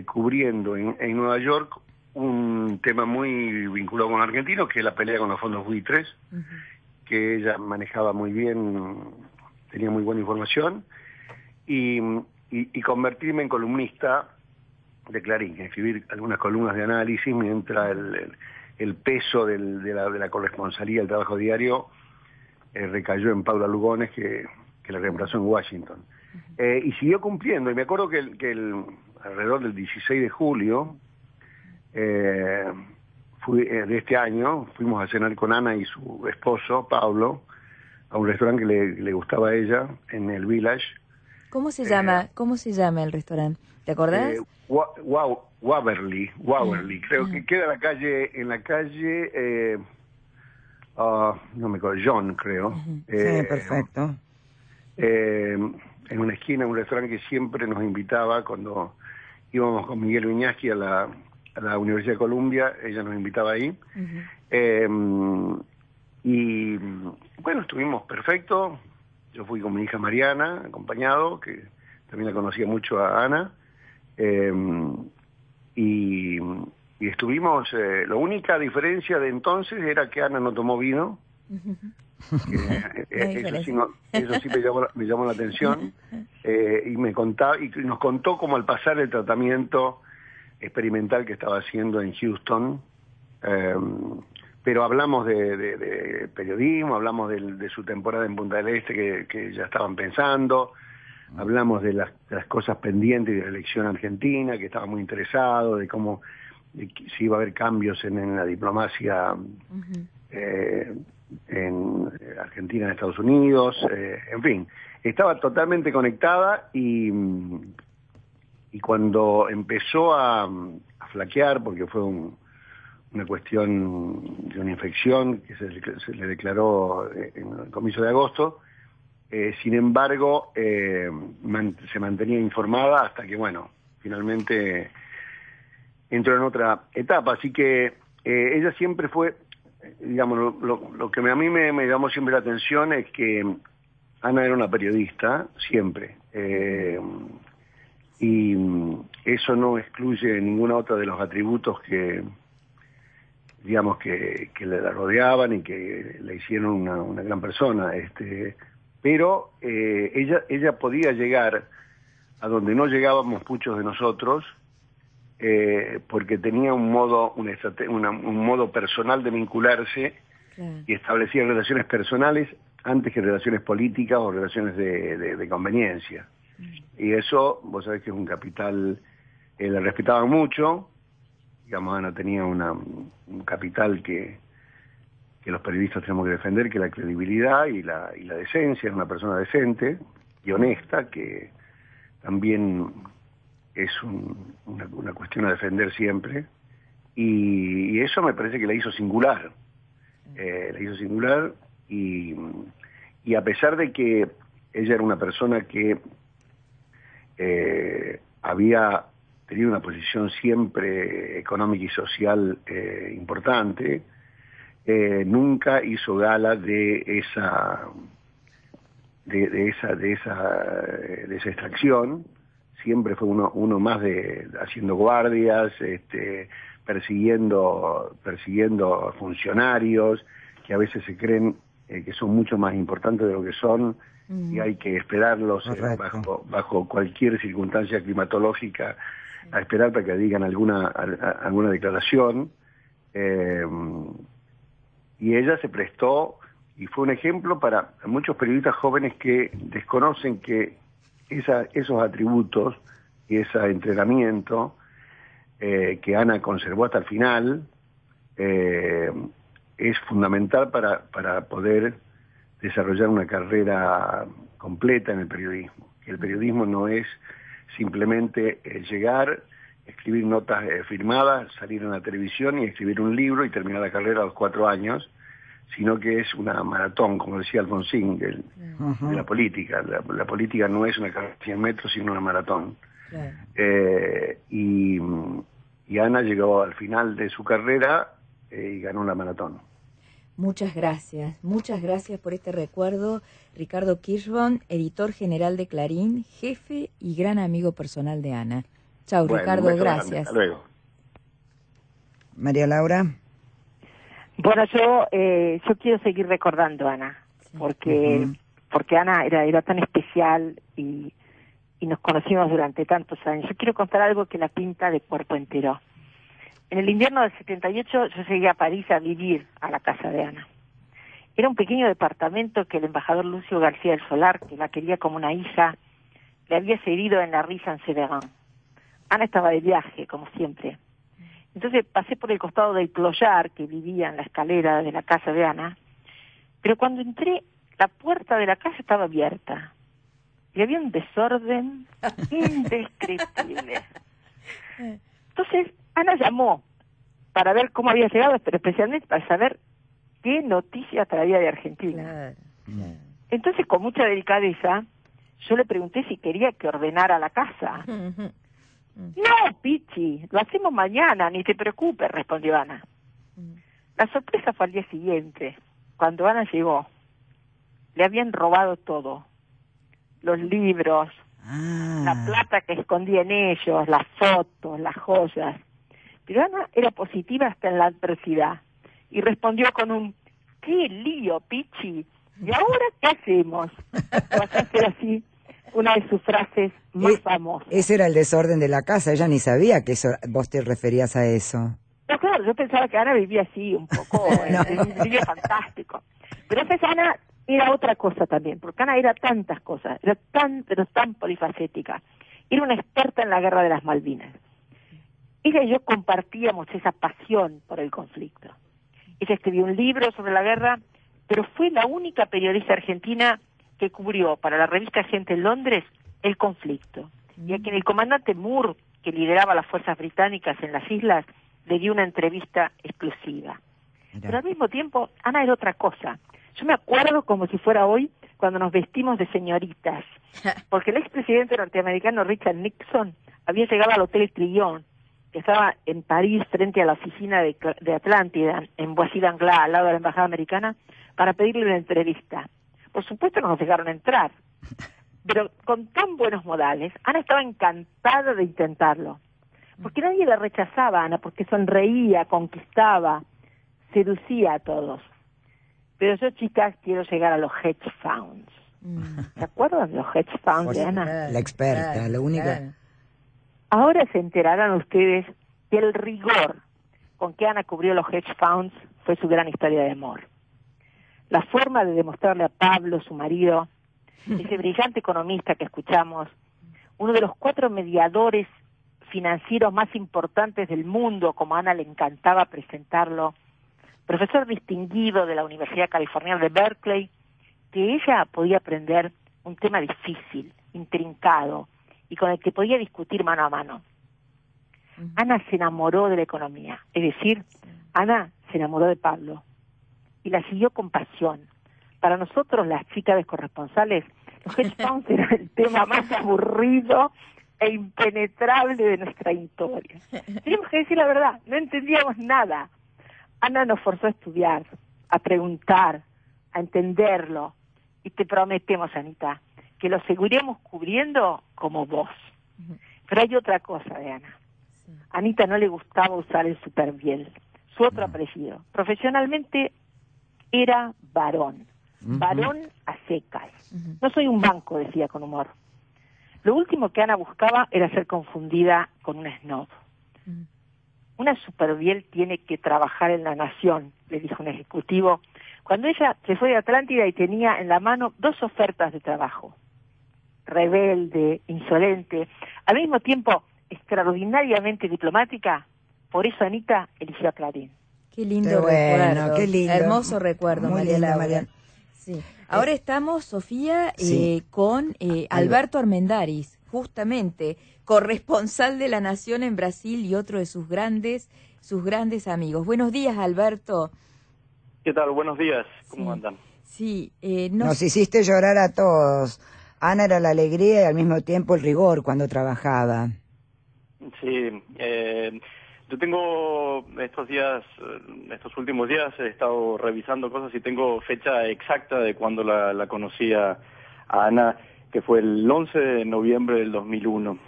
O: cubriendo en Nueva York un tema muy vinculado con los argentinos, que es la pelea con los fondos buitres, que ella manejaba muy bien, tenía muy buena información, y convertirme en columnista de Clarín, escribir algunas columnas de análisis, mientras el peso de la corresponsalía, el trabajo diario, recayó en Paula Lugones, que la reemplazó en Washington. Y siguió cumpliendo, y me acuerdo que alrededor del 16 de julio de este año, fuimos a cenar con Ana y su esposo, Pablo, a un restaurante que le gustaba a ella, en el Village.
C: ¿Cómo se llama el restaurante? ¿Te acordás?
O: Waverly, creo que queda en la calle, no me acuerdo, John, creo.
A: Sí, perfecto.
O: En una esquina, un restaurante que siempre nos invitaba cuando íbamos con Miguel Viñaski a la Universidad de Columbia, ella nos invitaba ahí. Y bueno, estuvimos perfecto, Yo fui con mi hija Mariana, acompañado, que también la conocía mucho a Ana, y estuvimos, la única diferencia de entonces era que Ana no tomó vino, eso sí me llamó la atención, y nos contó cómo al pasar el tratamiento experimental que estaba haciendo en Houston, pero hablamos de periodismo, hablamos de su temporada en Punta del Este que ya estaban pensando, hablamos de las cosas pendientes de la elección argentina, que estaba muy interesado, de cómo si iba a haber cambios en la diplomacia en Argentina, en Estados Unidos, en fin, estaba totalmente conectada y cuando empezó a flaquear, porque fue una cuestión de una infección que se le declaró en el comienzo de agosto, sin embargo se mantenía informada hasta que, bueno, finalmente entró en otra etapa, así que ella siempre fue, digamos, lo que a mí me llamó siempre la atención es que Ana era una periodista, siempre, y eso no excluye ninguna otra de los atributos que, digamos, que la rodeaban y que le hicieron una gran persona, pero ella podía llegar a donde no llegábamos muchos de nosotros, porque tenía un modo personal de vincularse, claro, y establecía relaciones personales antes que relaciones políticas o relaciones de conveniencia. Y eso, vos sabés que es un capital, la respetaban mucho, digamos, Ana tenía un capital que los periodistas tenemos que defender, que es la credibilidad y la decencia, es una persona decente y honesta, que también es una cuestión a defender siempre, y eso me parece que la hizo singular, y a pesar de que ella era una persona que había tenido una posición siempre económica y social importante, nunca hizo gala de esa extracción. Siempre fue uno más haciendo guardias, persiguiendo funcionarios que a veces se creen que son mucho más importantes de lo que son, y hay que esperarlos bajo cualquier circunstancia climatológica, a esperar para que digan alguna declaración, y ella se prestó y fue un ejemplo para muchos periodistas jóvenes que desconocen que esos atributos y ese entrenamiento que Ana conservó hasta el final es fundamental para poder desarrollar una carrera completa en el periodismo. Que el periodismo no es simplemente llegar, escribir notas firmadas, salir en la televisión y escribir un libro y terminar la carrera a los 4 años, sino que es una maratón, como decía Alfonsín, de la política. La política no es una carrera de 100 metros, sino una maratón. Claro. Y Ana llegó al final de su carrera y ganó la maratón.
C: Muchas gracias por este recuerdo. Ricardo Kirschbaum, editor general de Clarín, jefe y gran amigo personal de Ana. Chau, bueno, Ricardo, gracias.
O: Hasta luego.
A: María Laura.
D: Bueno, yo quiero seguir recordando a Ana, porque Ana era tan especial y nos conocimos durante tantos años. Yo quiero contar algo que la pinta de cuerpo entero. En el invierno del 78 yo llegué a París a vivir a la casa de Ana. Era un pequeño departamento que el embajador Lucio García del Solar, que la quería como una hija, le había cedido en la Rue Saint-Séverin. Ana estaba de viaje, como siempre. Entonces pasé por el costado del Cloyard, que vivía en la escalera de la casa de Ana, pero cuando entré, la puerta de la casa estaba abierta. Y había un desorden indescriptible. Entonces Ana llamó para ver cómo había llegado, pero especialmente para saber qué noticias traía de Argentina. Claro. Entonces, con mucha delicadeza, yo le pregunté si quería que ordenara la casa. No, Pichi, lo hacemos mañana, ni te preocupes, respondió Ana. La sorpresa fue al día siguiente, cuando Ana llegó. le habían robado todo. Los libros, la plata que escondía en ellos, las fotos, las joyas. Pero Ana era positiva hasta en la adversidad y respondió con un ¡qué lío, Pichi! ¿Y ahora qué hacemos? Pasó a ser así una de sus frases más famosas.
A: Ese era el desorden de la casa, ella ni sabía que eso, vos te referías a eso.
D: No, claro, yo pensaba que Ana vivía así un poco, en un brillo fantástico. Pero esa Ana era otra cosa también, porque Ana era tantas cosas, era pero tan polifacética. Era una experta en la guerra de las Malvinas. Ella y yo compartíamos esa pasión por el conflicto. Ella escribió un libro sobre la guerra, pero fue la única periodista argentina que cubrió para la revista Gente en Londres el conflicto. Y a quien el comandante Moore, que lideraba las fuerzas británicas en las islas, le dio una entrevista exclusiva. Pero al mismo tiempo, Ana era otra cosa. Yo me acuerdo como si fuera hoy, cuando nos vestimos de señoritas, porque el expresidente norteamericano Richard Nixon había llegado al Hotel Crillon, que estaba en París, frente a la oficina de Atlántida, en Boissy-d'Anglas, al lado de la embajada americana, para pedirle una entrevista. Por supuesto no nos dejaron entrar, pero con tan buenos modales, Ana estaba encantada de intentarlo, porque nadie la rechazaba a Ana, porque sonreía, conquistaba, seducía a todos. Pero yo, chicas, quiero llegar a los hedge funds. ¿Se acuerdan de los hedge funds de Ana?
A: La experta, lo único.
D: Ahora se enterarán ustedes que el rigor con que Ana cubrió los hedge funds fue su gran historia de amor. La forma de demostrarle a Pablo, su marido, ese brillante economista que escuchamos, uno de los 4 mediadores financieros más importantes del mundo, como a Ana le encantaba presentarlo, profesor distinguido de la Universidad Californiana de Berkeley, que ella podía aprender un tema difícil, intrincado, y con el que podía discutir mano a mano. Ana se enamoró de la economía, es decir, Ana se enamoró de Pablo, y la siguió con pasión. Para nosotros, las chicas de corresponsales, los hedge funds eran el tema más aburrido e impenetrable de nuestra historia. Tenemos que decir la verdad, no entendíamos nada. Ana nos forzó a estudiar, a preguntar, a entenderlo, y te prometemos, Anita, que lo seguiremos cubriendo como vos. Pero hay otra cosa de Ana. A Anita no le gustaba usar el superbiel, su otro apellido. Profesionalmente era varón, varón a secas. No soy un banco, decía con humor. Lo último que Ana buscaba era ser confundida con una snob. Una superbiel tiene que trabajar en la nación, le dijo un ejecutivo, cuando ella se fue de Atlántida y tenía en la mano 2 ofertas de trabajo. Rebelde, insolente, al mismo tiempo extraordinariamente diplomática. Por eso Anita eligió a Clarín.
C: Qué lindo
A: recuerdo. Qué lindo.
C: Hermoso recuerdo,
A: Muy
C: María
A: linda,
C: Laura.
A: María.
C: Sí. Ahora estamos, Sofía,
A: Sí.
C: con Alberto Armendáriz, justamente corresponsal de La Nación en Brasil y otro de sus grandes amigos. Buenos días, Alberto.
P: ¿Qué tal? Buenos días. ¿Cómo andan?
C: Sí,
A: Nos hiciste llorar a todos. Ana era la alegría y al mismo tiempo el rigor cuando trabajaba.
P: Sí, yo tengo estos últimos días he estado revisando cosas y tengo fecha exacta de cuando la conocí a Ana, que fue el 11 de noviembre del 2001.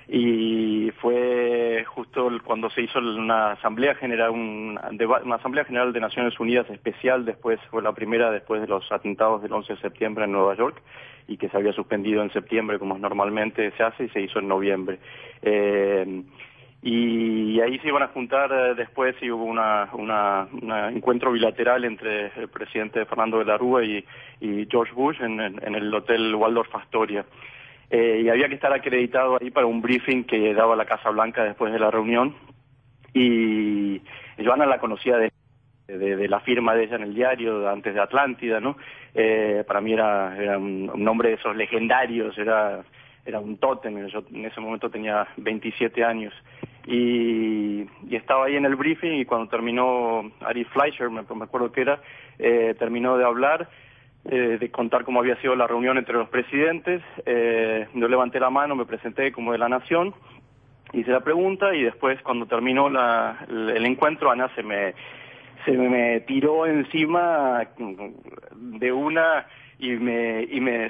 P: Y fue justo cuando se hizo una asamblea general, una asamblea general de Naciones Unidas especial, fue la primera después de los atentados del 11 de septiembre en Nueva York, y que se había suspendido en septiembre como normalmente se hace, y se hizo en noviembre. Y ahí se iban a juntar después, y hubo un encuentro bilateral entre el presidente Fernando de la Rúa y George Bush en el Hotel Waldorf Astoria. Y había que estar acreditado ahí para un briefing que daba la Casa Blanca después de la reunión. Y yo Ana la conocía de la firma de ella en el diario, antes de Atlántida, ¿no? Para mí era un nombre de esos legendarios, era un tótem. Yo en ese momento tenía 27 años. Y estaba ahí en el briefing, y cuando terminó Ari Fleischer, me acuerdo que era, terminó de hablar, de contar cómo había sido la reunión entre los presidentes. Yo levanté la mano, me presenté como de la Nación, hice la pregunta, y después, cuando terminó el encuentro, Ana se se me tiró encima de una y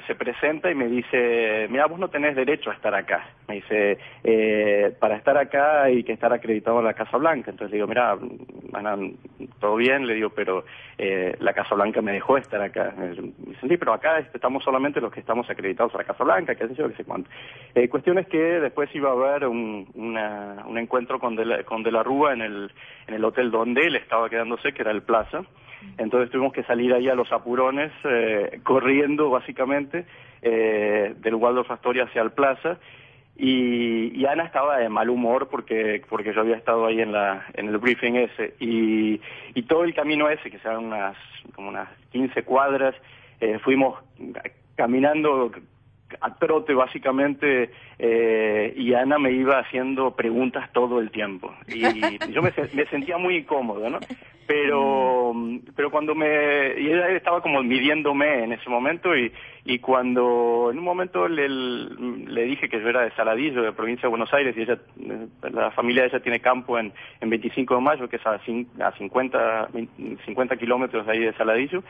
P: se presenta y me dice, mira, vos no tenés derecho a estar acá. Me dice, para estar acá hay que estar acreditado en la Casa Blanca. Entonces le digo, mira, Ana, todo bien, le digo, pero la Casa Blanca me dejó estar acá. Me dicen, sí, pero acá estamos solamente los que estamos acreditados a la Casa Blanca, qué sé yo, qué sé cuánto. Cuestión es que después iba a haber un encuentro con De la Rúa en el hotel donde él estaba quedándose, que era el Plaza. Entonces tuvimos que salir ahí a los apurones, corriendo básicamente, del Waldorf Astoria hacia el Plaza, y Ana estaba de mal humor porque yo había estado ahí en el briefing ese, y todo el camino ese, que sean como unas 15 cuadras, fuimos caminando a trote básicamente, y Ana me iba haciendo preguntas todo el tiempo, y yo me sentía muy incómodo, ¿no? Pero cuando y ella estaba como midiéndome en ese momento, y cuando en un momento le dije que yo era de Saladillo, de provincia de Buenos Aires, y la familia de ella tiene campo en 25 de Mayo, que es a 50 kilómetros de ahí de Saladillo,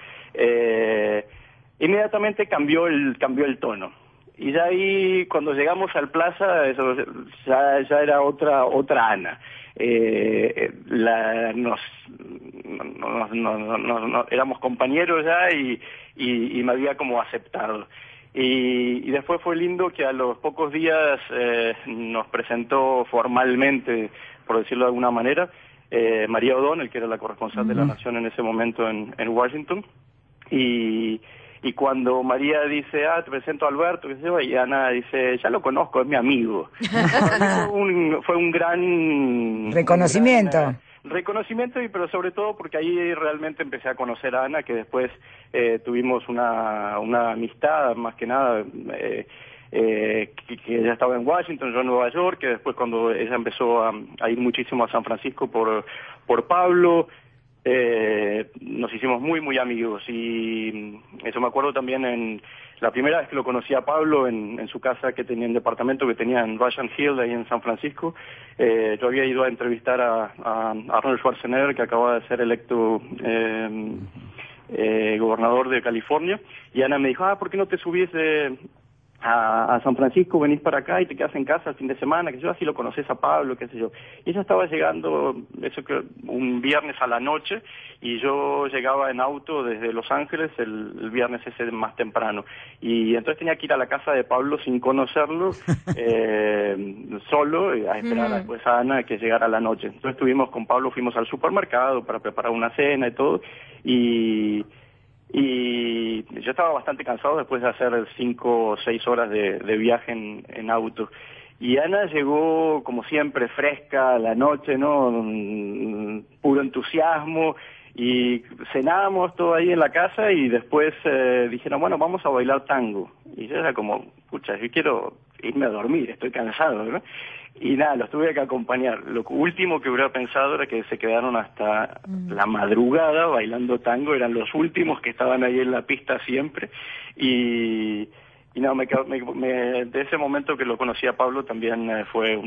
P: inmediatamente cambió el tono. Y ya ahí, cuando llegamos al Plaza, eso ya era otra Ana. Éramos compañeros ya, y me había como aceptado. Y después fue lindo que a los pocos días nos presentó formalmente, por decirlo de alguna manera, María O'Donnell, que era la corresponsal de La Nación en ese momento en Washington, y cuando María dice, te presento a Alberto, qué sé yo, y Ana dice, ya lo conozco, es mi amigo. fue un gran
A: reconocimiento.
P: Reconocimiento, pero sobre todo porque ahí realmente empecé a conocer a Ana, que después tuvimos una amistad, más que nada, que ella estaba en Washington, yo en Nueva York, que después cuando ella empezó a ir muchísimo a San Francisco por Pablo, nos hicimos muy, muy amigos, y eso me acuerdo también en la primera vez que lo conocí a Pablo en su casa que tenía, en departamento que tenía en Russian Hill, ahí en San Francisco. Yo había ido a entrevistar a Arnold Schwarzenegger, que acaba de ser electo gobernador de California, y Ana me dijo, ¿por qué no te subís a San Francisco, venís para acá y te quedas en casa el fin de semana, que yo así lo conoces a Pablo, qué sé yo? Y ella estaba llegando, eso que un viernes a la noche, y yo llegaba en auto desde Los Ángeles el viernes ese más temprano, y entonces tenía que ir a la casa de Pablo sin conocerlo, solo, a esperar después a Ana que llegara la noche. Entonces estuvimos con Pablo, fuimos al supermercado para preparar una cena y todo, y yo estaba bastante cansado después de hacer 5 o 6 horas de viaje en auto. Y Ana llegó, como siempre, fresca a la noche, ¿no? Puro entusiasmo. Y cenábamos todo ahí en la casa, y después dijeron, bueno, vamos a bailar tango. Y yo era como, pucha, yo quiero irme a dormir, estoy cansado, ¿no? Y nada, los tuve que acompañar. Lo último que hubiera pensado era que se quedaron hasta la madrugada bailando tango, eran los últimos que estaban ahí en la pista siempre, y no, de ese momento que lo conocí a Pablo también fue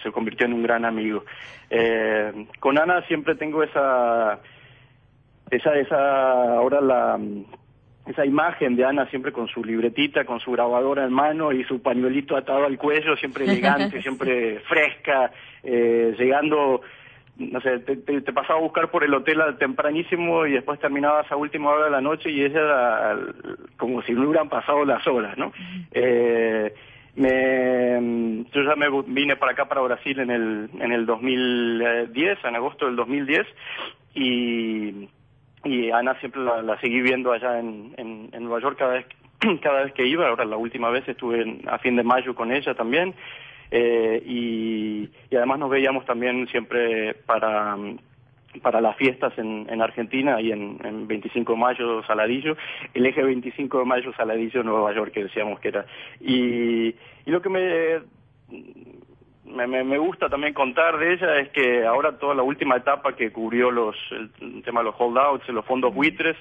P: se convirtió en un gran amigo. Con Ana siempre tengo esa imagen de Ana siempre con su libretita, con su grabadora en mano y su pañuelito atado al cuello, siempre elegante, siempre fresca, llegando, no sé, te pasaba a buscar por el hotel tempranísimo y después terminabas a última hora de la noche, y ella era como si no hubieran pasado las horas, ¿no? Yo ya me vine para acá, para Brasil, en el 2010, en agosto del 2010, y Ana siempre la seguí viendo allá en Nueva York cada vez que iba. Ahora la última vez estuve a fin de mayo con ella también, y además nos veíamos también siempre para las fiestas en Argentina, y en 25 de mayo Saladillo, el eje 25 de mayo Saladillo Nueva York, que decíamos que era. Y lo que me gusta también contar de ella es que ahora toda la última etapa que cubrió el tema de los holdouts, los fondos buitres,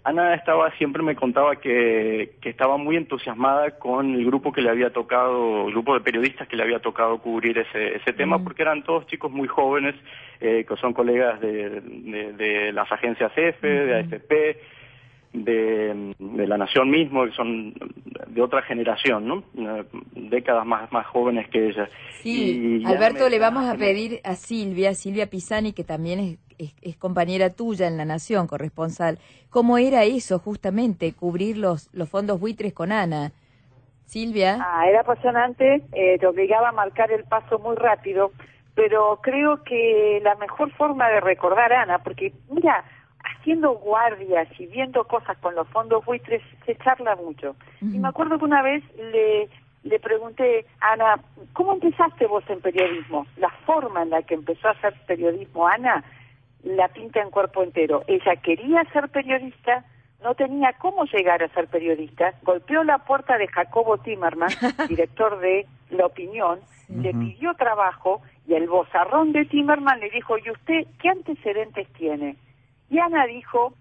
P: Ana siempre me contaba que estaba muy entusiasmada con el grupo que le había tocado, el grupo de periodistas que le había tocado cubrir ese tema, porque eran todos chicos muy jóvenes, que son colegas de las agencias EFE, de AFP, de La Nación mismo, que son de otra generación, ¿no? Décadas más jóvenes que ella.
C: Sí, Alberto, le vamos a pedir a Silvia Pisani, que también es compañera tuya en La Nación, corresponsal, ¿cómo era eso justamente, cubrir los fondos buitres con Ana? Silvia.
L: Era apasionante, te obligaba a marcar el paso muy rápido, pero creo que la mejor forma de recordar a Ana, porque mira, haciendo guardias y viendo cosas con los fondos buitres se charla mucho. Y me acuerdo que una vez le pregunté a Ana, ¿cómo empezaste vos en periodismo? La forma en la que empezó a hacer periodismo Ana la pinta en cuerpo entero. Ella quería ser periodista, no tenía cómo llegar a ser periodista, golpeó la puerta de Jacobo Timerman, director de La Opinión, le pidió trabajo y el vozarrón de Timerman le dijo, ¿y usted qué antecedentes tiene? Y Ana dijo,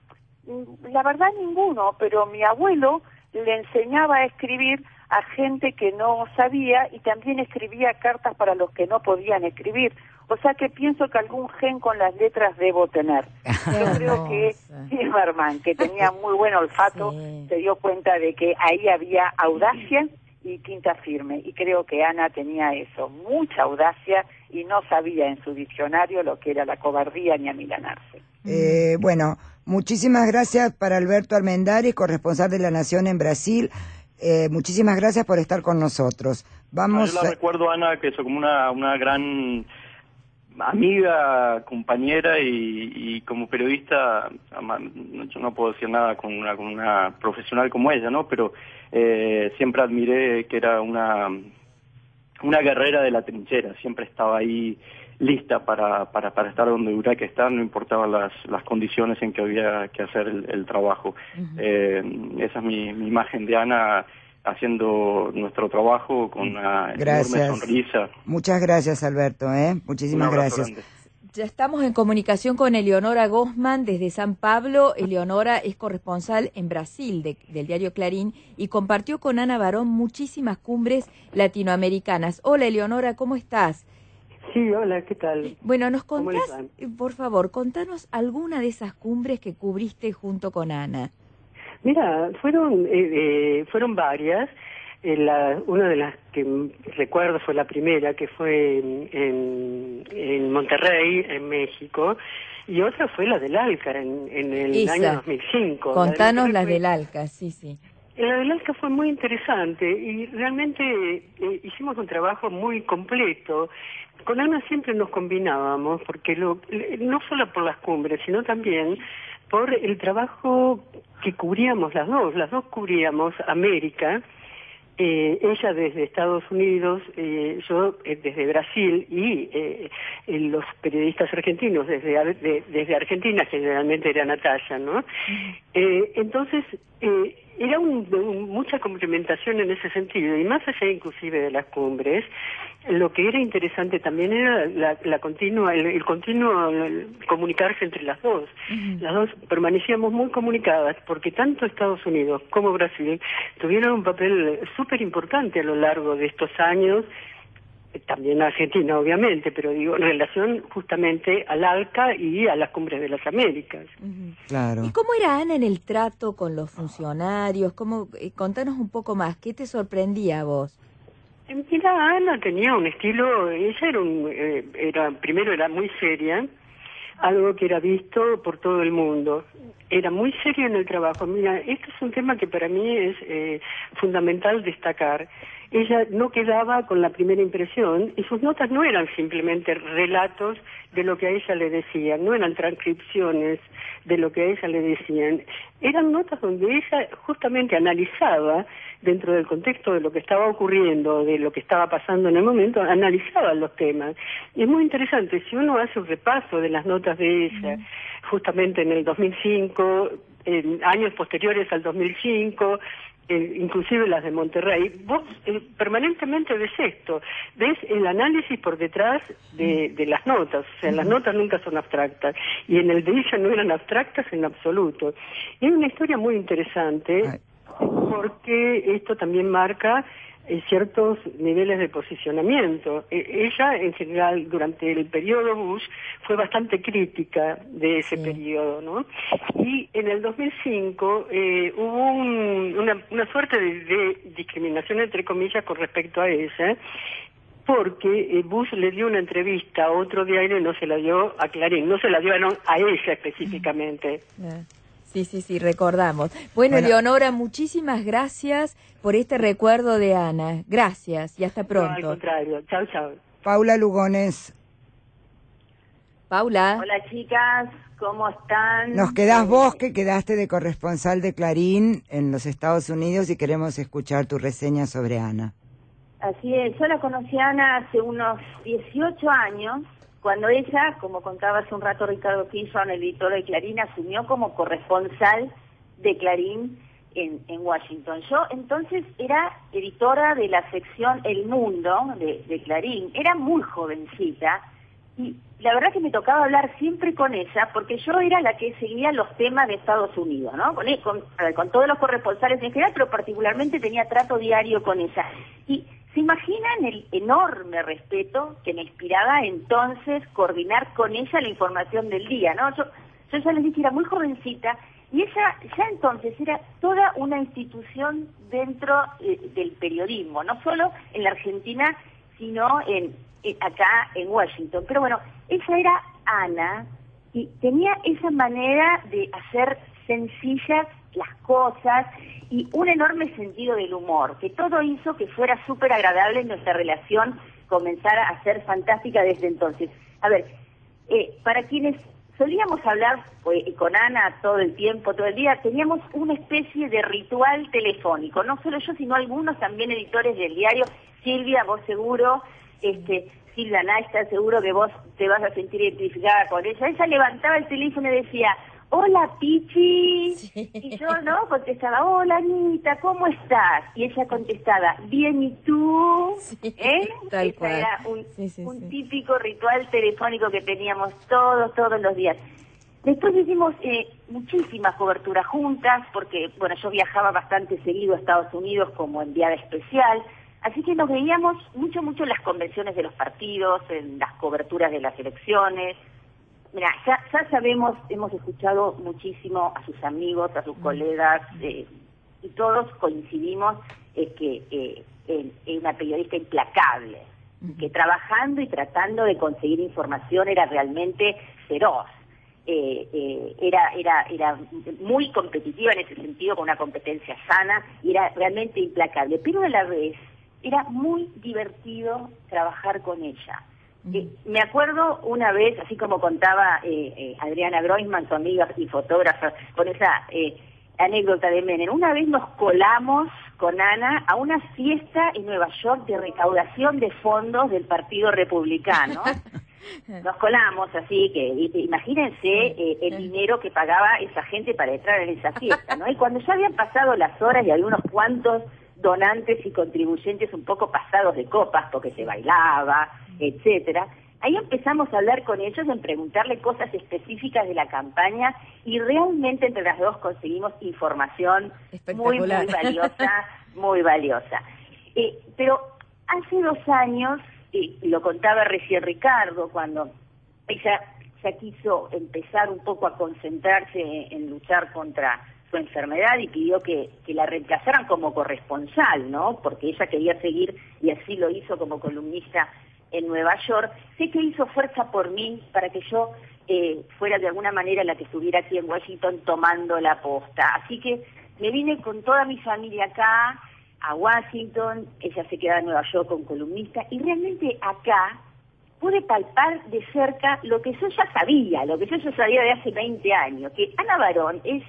L: la verdad ninguno, pero mi abuelo le enseñaba a escribir a gente que no sabía y también escribía cartas para los que no podían escribir. O sea que pienso que algún gen con las letras debo tener. Yo creo que Timerman, que tenía muy buen olfato, se dio cuenta de que ahí había audacia y tinta firme. Y creo que Ana tenía eso, mucha audacia, y no sabía en su diccionario lo que era la cobardía ni amilanarse.
A: Bueno, muchísimas gracias para Alberto Armendáriz, corresponsal de La Nación en Brasil. Muchísimas gracias por estar con nosotros. Vamos.
P: Yo la recuerdo, Ana, que es como una gran amiga, compañera y como periodista, yo no puedo decir nada con una profesional como ella, ¿no? Pero siempre admiré que era una guerrera de la trinchera, siempre estaba ahí lista para estar donde hubiera que estar, no importaban las condiciones en que había que hacer el trabajo. Esa es mi imagen de Ana haciendo nuestro trabajo con una enorme sonrisa.
A: Muchas gracias, Alberto, muchísimas gracias.
P: Grande.
C: Ya estamos en comunicación con Eleonora Gosman desde San Pablo. Eleonora es corresponsal en Brasil del diario Clarín y compartió con Ana Barón muchísimas cumbres latinoamericanas. Hola, Eleonora, ¿cómo estás?
Q: Sí, hola, ¿qué tal?
C: Bueno, ¿nos contás, por favor, contanos alguna de esas cumbres que cubriste junto con Ana?
Q: Mira, fueron varias. Una de las que recuerdo fue la primera, que fue en Monterrey, en México, y otra fue la del Alca, en el año 2005.
C: Contanos las del Alca, sí.
Q: La del Alca fue muy interesante y realmente hicimos un trabajo muy completo. Con Ana siempre nos combinábamos, porque no solo por las cumbres, sino también por el trabajo que cubríamos las dos cubríamos América, ella desde Estados Unidos, yo desde Brasil y los periodistas argentinos desde Argentina, generalmente era Natalia, ¿no? Entonces, era mucha complementación en ese sentido, y más allá inclusive de las cumbres, lo que era interesante también era el continuo comunicarse entre las dos. Las dos permanecíamos muy comunicadas, porque tanto Estados Unidos como Brasil tuvieron un papel súper importante a lo largo de estos años, también Argentina obviamente, pero digo, en relación justamente al Alca y a las cumbres de las Américas.
A: Claro.
C: ¿Y cómo era Ana en el trato con los funcionarios? Contanos un poco más, ¿qué te sorprendía a vos?
Q: Mira, Ana tenía un estilo, ella primero era muy seria, algo que era visto por todo el mundo. Era muy seria en el trabajo. Mira, este es un tema que para mí es fundamental destacar. Ella no quedaba con la primera impresión y sus notas no eran simplemente relatos de lo que a ella le decían, no eran transcripciones de lo que a ella le decían. Eran notas donde ella justamente analizaba, dentro del contexto de lo que estaba ocurriendo, de lo que estaba pasando en el momento, analizaba los temas. Y es muy interesante, si uno hace un repaso de las notas de ella, justamente en el 2005, en años posteriores al 2005, inclusive las de Monterrey, vos permanentemente ves esto, ves el análisis por detrás de las notas, o sea, las notas nunca son abstractas, y en el de ella no eran abstractas en absoluto. Y hay una historia muy interesante, porque esto también marca ciertos niveles de posicionamiento. Ella, en general, durante el periodo Bush, fue bastante crítica de ese periodo, ¿no? Y en el 2005 hubo una suerte de discriminación, entre comillas, con respecto a ella, porque Bush le dio una entrevista a otro diario y no se la dio a Clarín, no se la dio a ella específicamente.
C: Sí, recordamos. Bueno, Eleonora, muchísimas gracias por este recuerdo de Ana. Gracias y hasta pronto.
Q: No, al contrario. Chao, chao.
A: Paula Lugones.
C: Paula.
R: Hola, chicas. ¿Cómo están?
A: Nos quedás vos, que quedaste de corresponsal de Clarín en los Estados Unidos, y queremos escuchar tu reseña sobre Ana.
R: Así es. Yo la conocí a Ana hace unos 18 años, cuando ella, como contaba hace un rato Ricardo Kilson, el editor de Clarín, asumió como corresponsal de Clarín en Washington. Yo entonces era editora de la sección El Mundo de Clarín. Era muy jovencita y la verdad que me tocaba hablar siempre con ella, porque yo era la que seguía los temas de Estados Unidos, ¿no? Con todos los corresponsales en general, pero particularmente tenía trato diario con ella. Y ¿se imaginan el enorme respeto que me inspiraba entonces coordinar con ella la información del día, ¿no? Yo ya les dije, era muy jovencita, y ella ya entonces era toda una institución dentro del periodismo, no solo en la Argentina, sino acá en Washington. Pero bueno, ella era Ana, y tenía esa manera de hacer sencillas las cosas, y un enorme sentido del humor, que todo hizo que fuera súper agradable nuestra relación, comenzara a ser fantástica desde entonces. A ver, para quienes solíamos hablar con Ana todo el tiempo, todo el día, teníamos una especie de ritual telefónico, no solo yo, sino algunos también editores del diario. Silvia, vos seguro, Silvia Naista, seguro que vos te vas a sentir identificada con ella. Ella levantaba el teléfono y decía: hola, Pichi. Sí. Y yo, ¿no? Contestaba: hola, Anita, ¿cómo estás? Y ella contestaba: bien, ¿y tú?
C: Sí,
R: tal cual. Era un típico ritual telefónico que teníamos todos los días. Después hicimos muchísimas coberturas juntas, porque, bueno, yo viajaba bastante seguido a Estados Unidos como enviada especial, así que nos veíamos mucho en las convenciones de los partidos, en las coberturas de las elecciones. Mira, ya sabemos, hemos escuchado muchísimo a sus amigos, a sus colegas, y todos coincidimos que es una periodista implacable, que trabajando y tratando de conseguir información era realmente feroz. Era muy competitiva en ese sentido, con una competencia sana, y era realmente implacable, pero a la vez era muy divertido trabajar con ella. Me acuerdo una vez, así como contaba Adriana Groisman, su amiga y fotógrafa, con esa anécdota de Menem. Una vez nos colamos con Ana a una fiesta en Nueva York de recaudación de fondos del Partido Republicano. Nos colamos así, que imagínense el dinero que pagaba esa gente para entrar en esa fiesta, ¿no? Y cuando ya habían pasado las horas y había unos cuantos donantes y contribuyentes un poco pasados de copas porque se bailaba, etcétera, ahí empezamos a hablar con ellos, en preguntarle cosas específicas de la campaña, y realmente entre las dos conseguimos información muy valiosa. Pero hace 2 años, lo contaba recién Ricardo, cuando ella ya quiso empezar un poco a concentrarse en luchar contra su enfermedad y pidió que la reemplazaran como corresponsal, ¿no? Porque ella quería seguir, y así lo hizo como columnista en Nueva York. Sé que hizo fuerza por mí para que yo fuera de alguna manera la que estuviera aquí en Washington tomando la posta. Así que me vine con toda mi familia acá, a Washington. Ella se queda en Nueva York como columnista, y realmente acá pude palpar de cerca lo que yo ya sabía, de hace 20 años, que Ana Barón es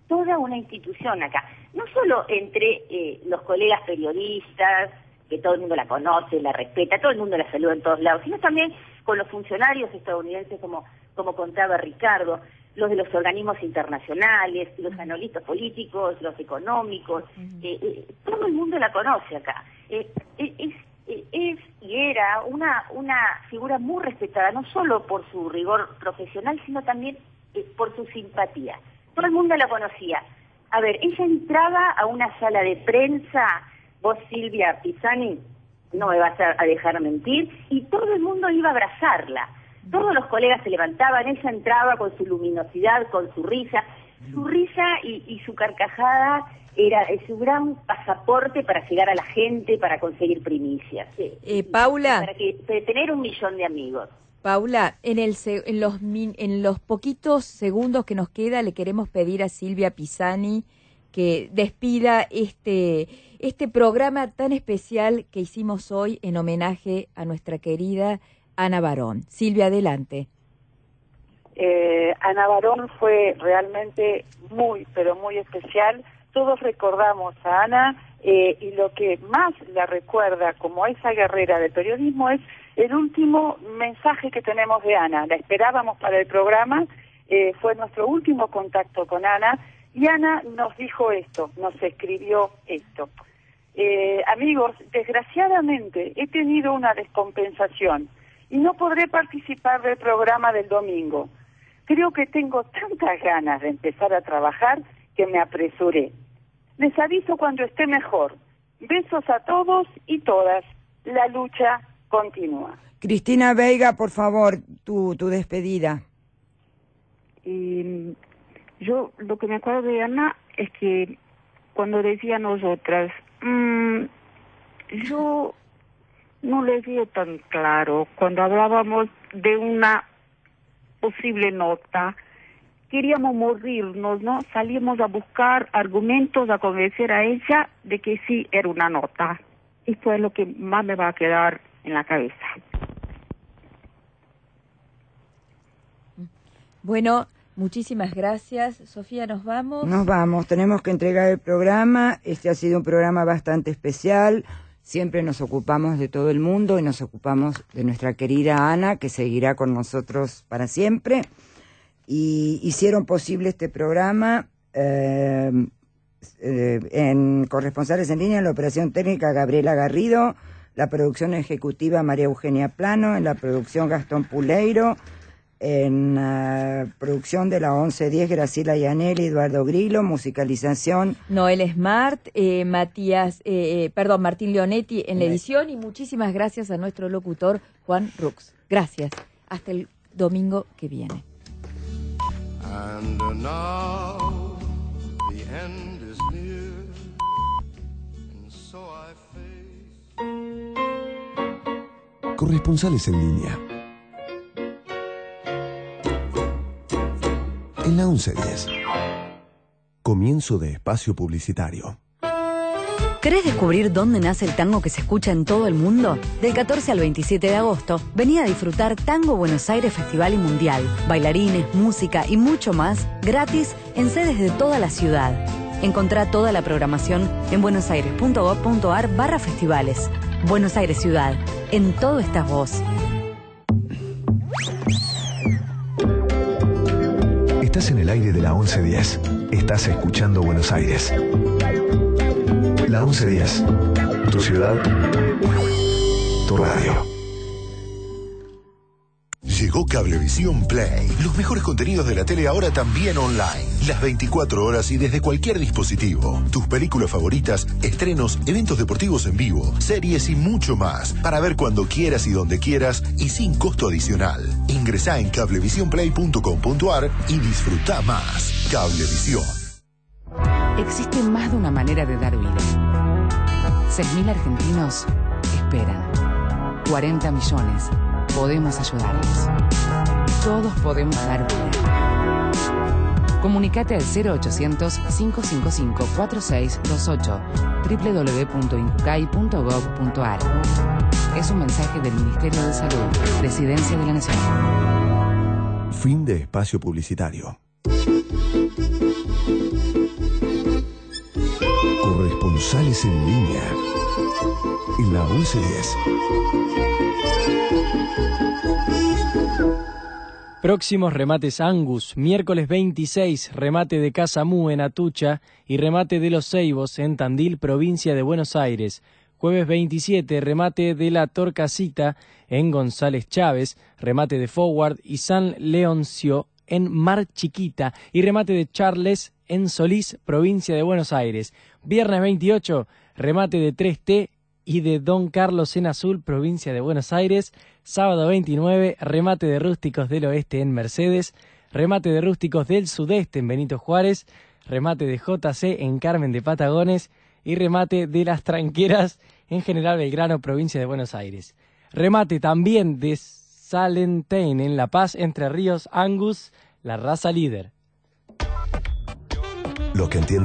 R: toda una institución acá, no solo entre los colegas periodistas, que todo el mundo la conoce, la respeta, todo el mundo la saluda en todos lados, sino también con los funcionarios estadounidenses, como contaba Ricardo. los de los organismos internacionales, los analistas políticos, los económicos, todo el mundo la conoce acá. Es y era una figura muy respetada, no solo por su rigor profesional, sino también por su simpatía. Todo el mundo la conocía. A ver, ella entraba a una sala de prensa, vos Silvia Pisani, no me vas a dejar mentir, y todo el mundo iba a abrazarla. Todos los colegas se levantaban, ella entraba con su luminosidad, con su risa y su carcajada era su gran pasaporte para llegar a la gente, para conseguir primicias.
C: Paula.
R: Para tener 1 millón de amigos.
C: Paula, en los poquitos segundos que nos queda, le queremos pedir a Silvia Pisani que despida este programa tan especial que hicimos hoy en homenaje a nuestra querida Ana Barón. Silvia, adelante.
L: Ana Barón fue realmente muy, pero muy especial. Todos recordamos a Ana y lo que más la recuerda como esa guerrera del periodismo es el último mensaje que tenemos de Ana. La esperábamos para el programa, fue nuestro último contacto con Ana y Ana nos dijo esto, nos escribió esto. Amigos, desgraciadamente he tenido una descompensación y no podré participar del programa del domingo. Creo que tengo tantas ganas de empezar a trabajar que me apresuré. Les aviso cuando esté mejor. Besos a todos y todas. La lucha continúa.
A: Cristina Veiga, por favor, tu despedida.
S: Yo lo que me acuerdo de Ana es que cuando decía nosotras, yo no le vi tan claro. Cuando hablábamos de una posible nota, queríamos morirnos, ¿no? Salíamos a buscar argumentos, a convencer a ella de que sí era una nota. Esto es lo que más me va a quedar en la cabeza.
C: Bueno, muchísimas gracias. Sofía, ¿nos vamos?
A: Nos vamos, tenemos que entregar el programa. Este ha sido un programa bastante especial. Siempre nos ocupamos de todo el mundo y nos ocupamos de nuestra querida Ana, que seguirá con nosotros para siempre. Y hicieron posible este programa en corresponsales en línea, en la operación técnica Gabriela Garrido, la producción ejecutiva María Eugenia Plano, en la producción Gastón Puleiro, en la producción de la 1110 Graciela Yanelli, Eduardo Grillo, musicalización
C: Noel Smart, Martín Leonetti en la edición y muchísimas gracias a nuestro locutor Juan Rux. Gracias. Hasta el domingo que viene.
T: And now the end is near, and so I face.
U: Corresponsales en línea. En la 1110. Comienzo de espacio publicitario.
V: ¿Querés descubrir dónde nace el tango que se escucha en todo el mundo? Del 14 al 27 de agosto, vení a disfrutar Tango Buenos Aires Festival y Mundial. Bailarines, música y mucho más, gratis en sedes de toda la ciudad. Encontrá toda la programación en buenosaires.gov.ar/festivales. Buenos Aires Ciudad. En todo estás vos.
U: Estás en el aire de la 1110. Estás escuchando Buenos Aires. La 1110. Tu ciudad. Tu radio.
E: Llegó Cablevisión Play. Los mejores contenidos de la tele ahora también online. Las 24 horas y desde cualquier dispositivo. Tus películas favoritas, estrenos, eventos deportivos en vivo, series y mucho más. Para ver cuando quieras y donde quieras y sin costo adicional. Ingresá en cablevisionplay.com.ar y disfruta más. Cablevisión.
W: Existe más de una manera de dar vida. 6.000 argentinos esperan. 40 millones. Podemos ayudarlos. Todos podemos dar vida. Comunicate al 0800-555-4628 www.incucay.gov.ar. Es un mensaje del Ministerio de Salud, Presidencia de la Nación.
U: Fin de espacio publicitario. Corresponsales en línea. En la 1110.
B: Próximos remates Angus, miércoles 26, remate de Casamú en Atucha y remate de Los Ceibos en Tandil, provincia de Buenos Aires. Jueves 27, remate de La Torcasita en González Chávez, remate de Forward y San Leoncio en Mar Chiquita y remate de Charles en Solís, provincia de Buenos Aires. Viernes 28, remate de 3T y de Don Carlos en Azul, provincia de Buenos Aires. Sábado 29, remate de Rústicos del Oeste en Mercedes, remate de Rústicos del Sudeste en Benito Juárez, remate de JC en Carmen de Patagones y remate de Las Tranqueras en General Belgrano, provincia de Buenos Aires. Remate también de Salentain en La Paz, Entre Ríos, Angus, la raza líder.
U: Lo que entiende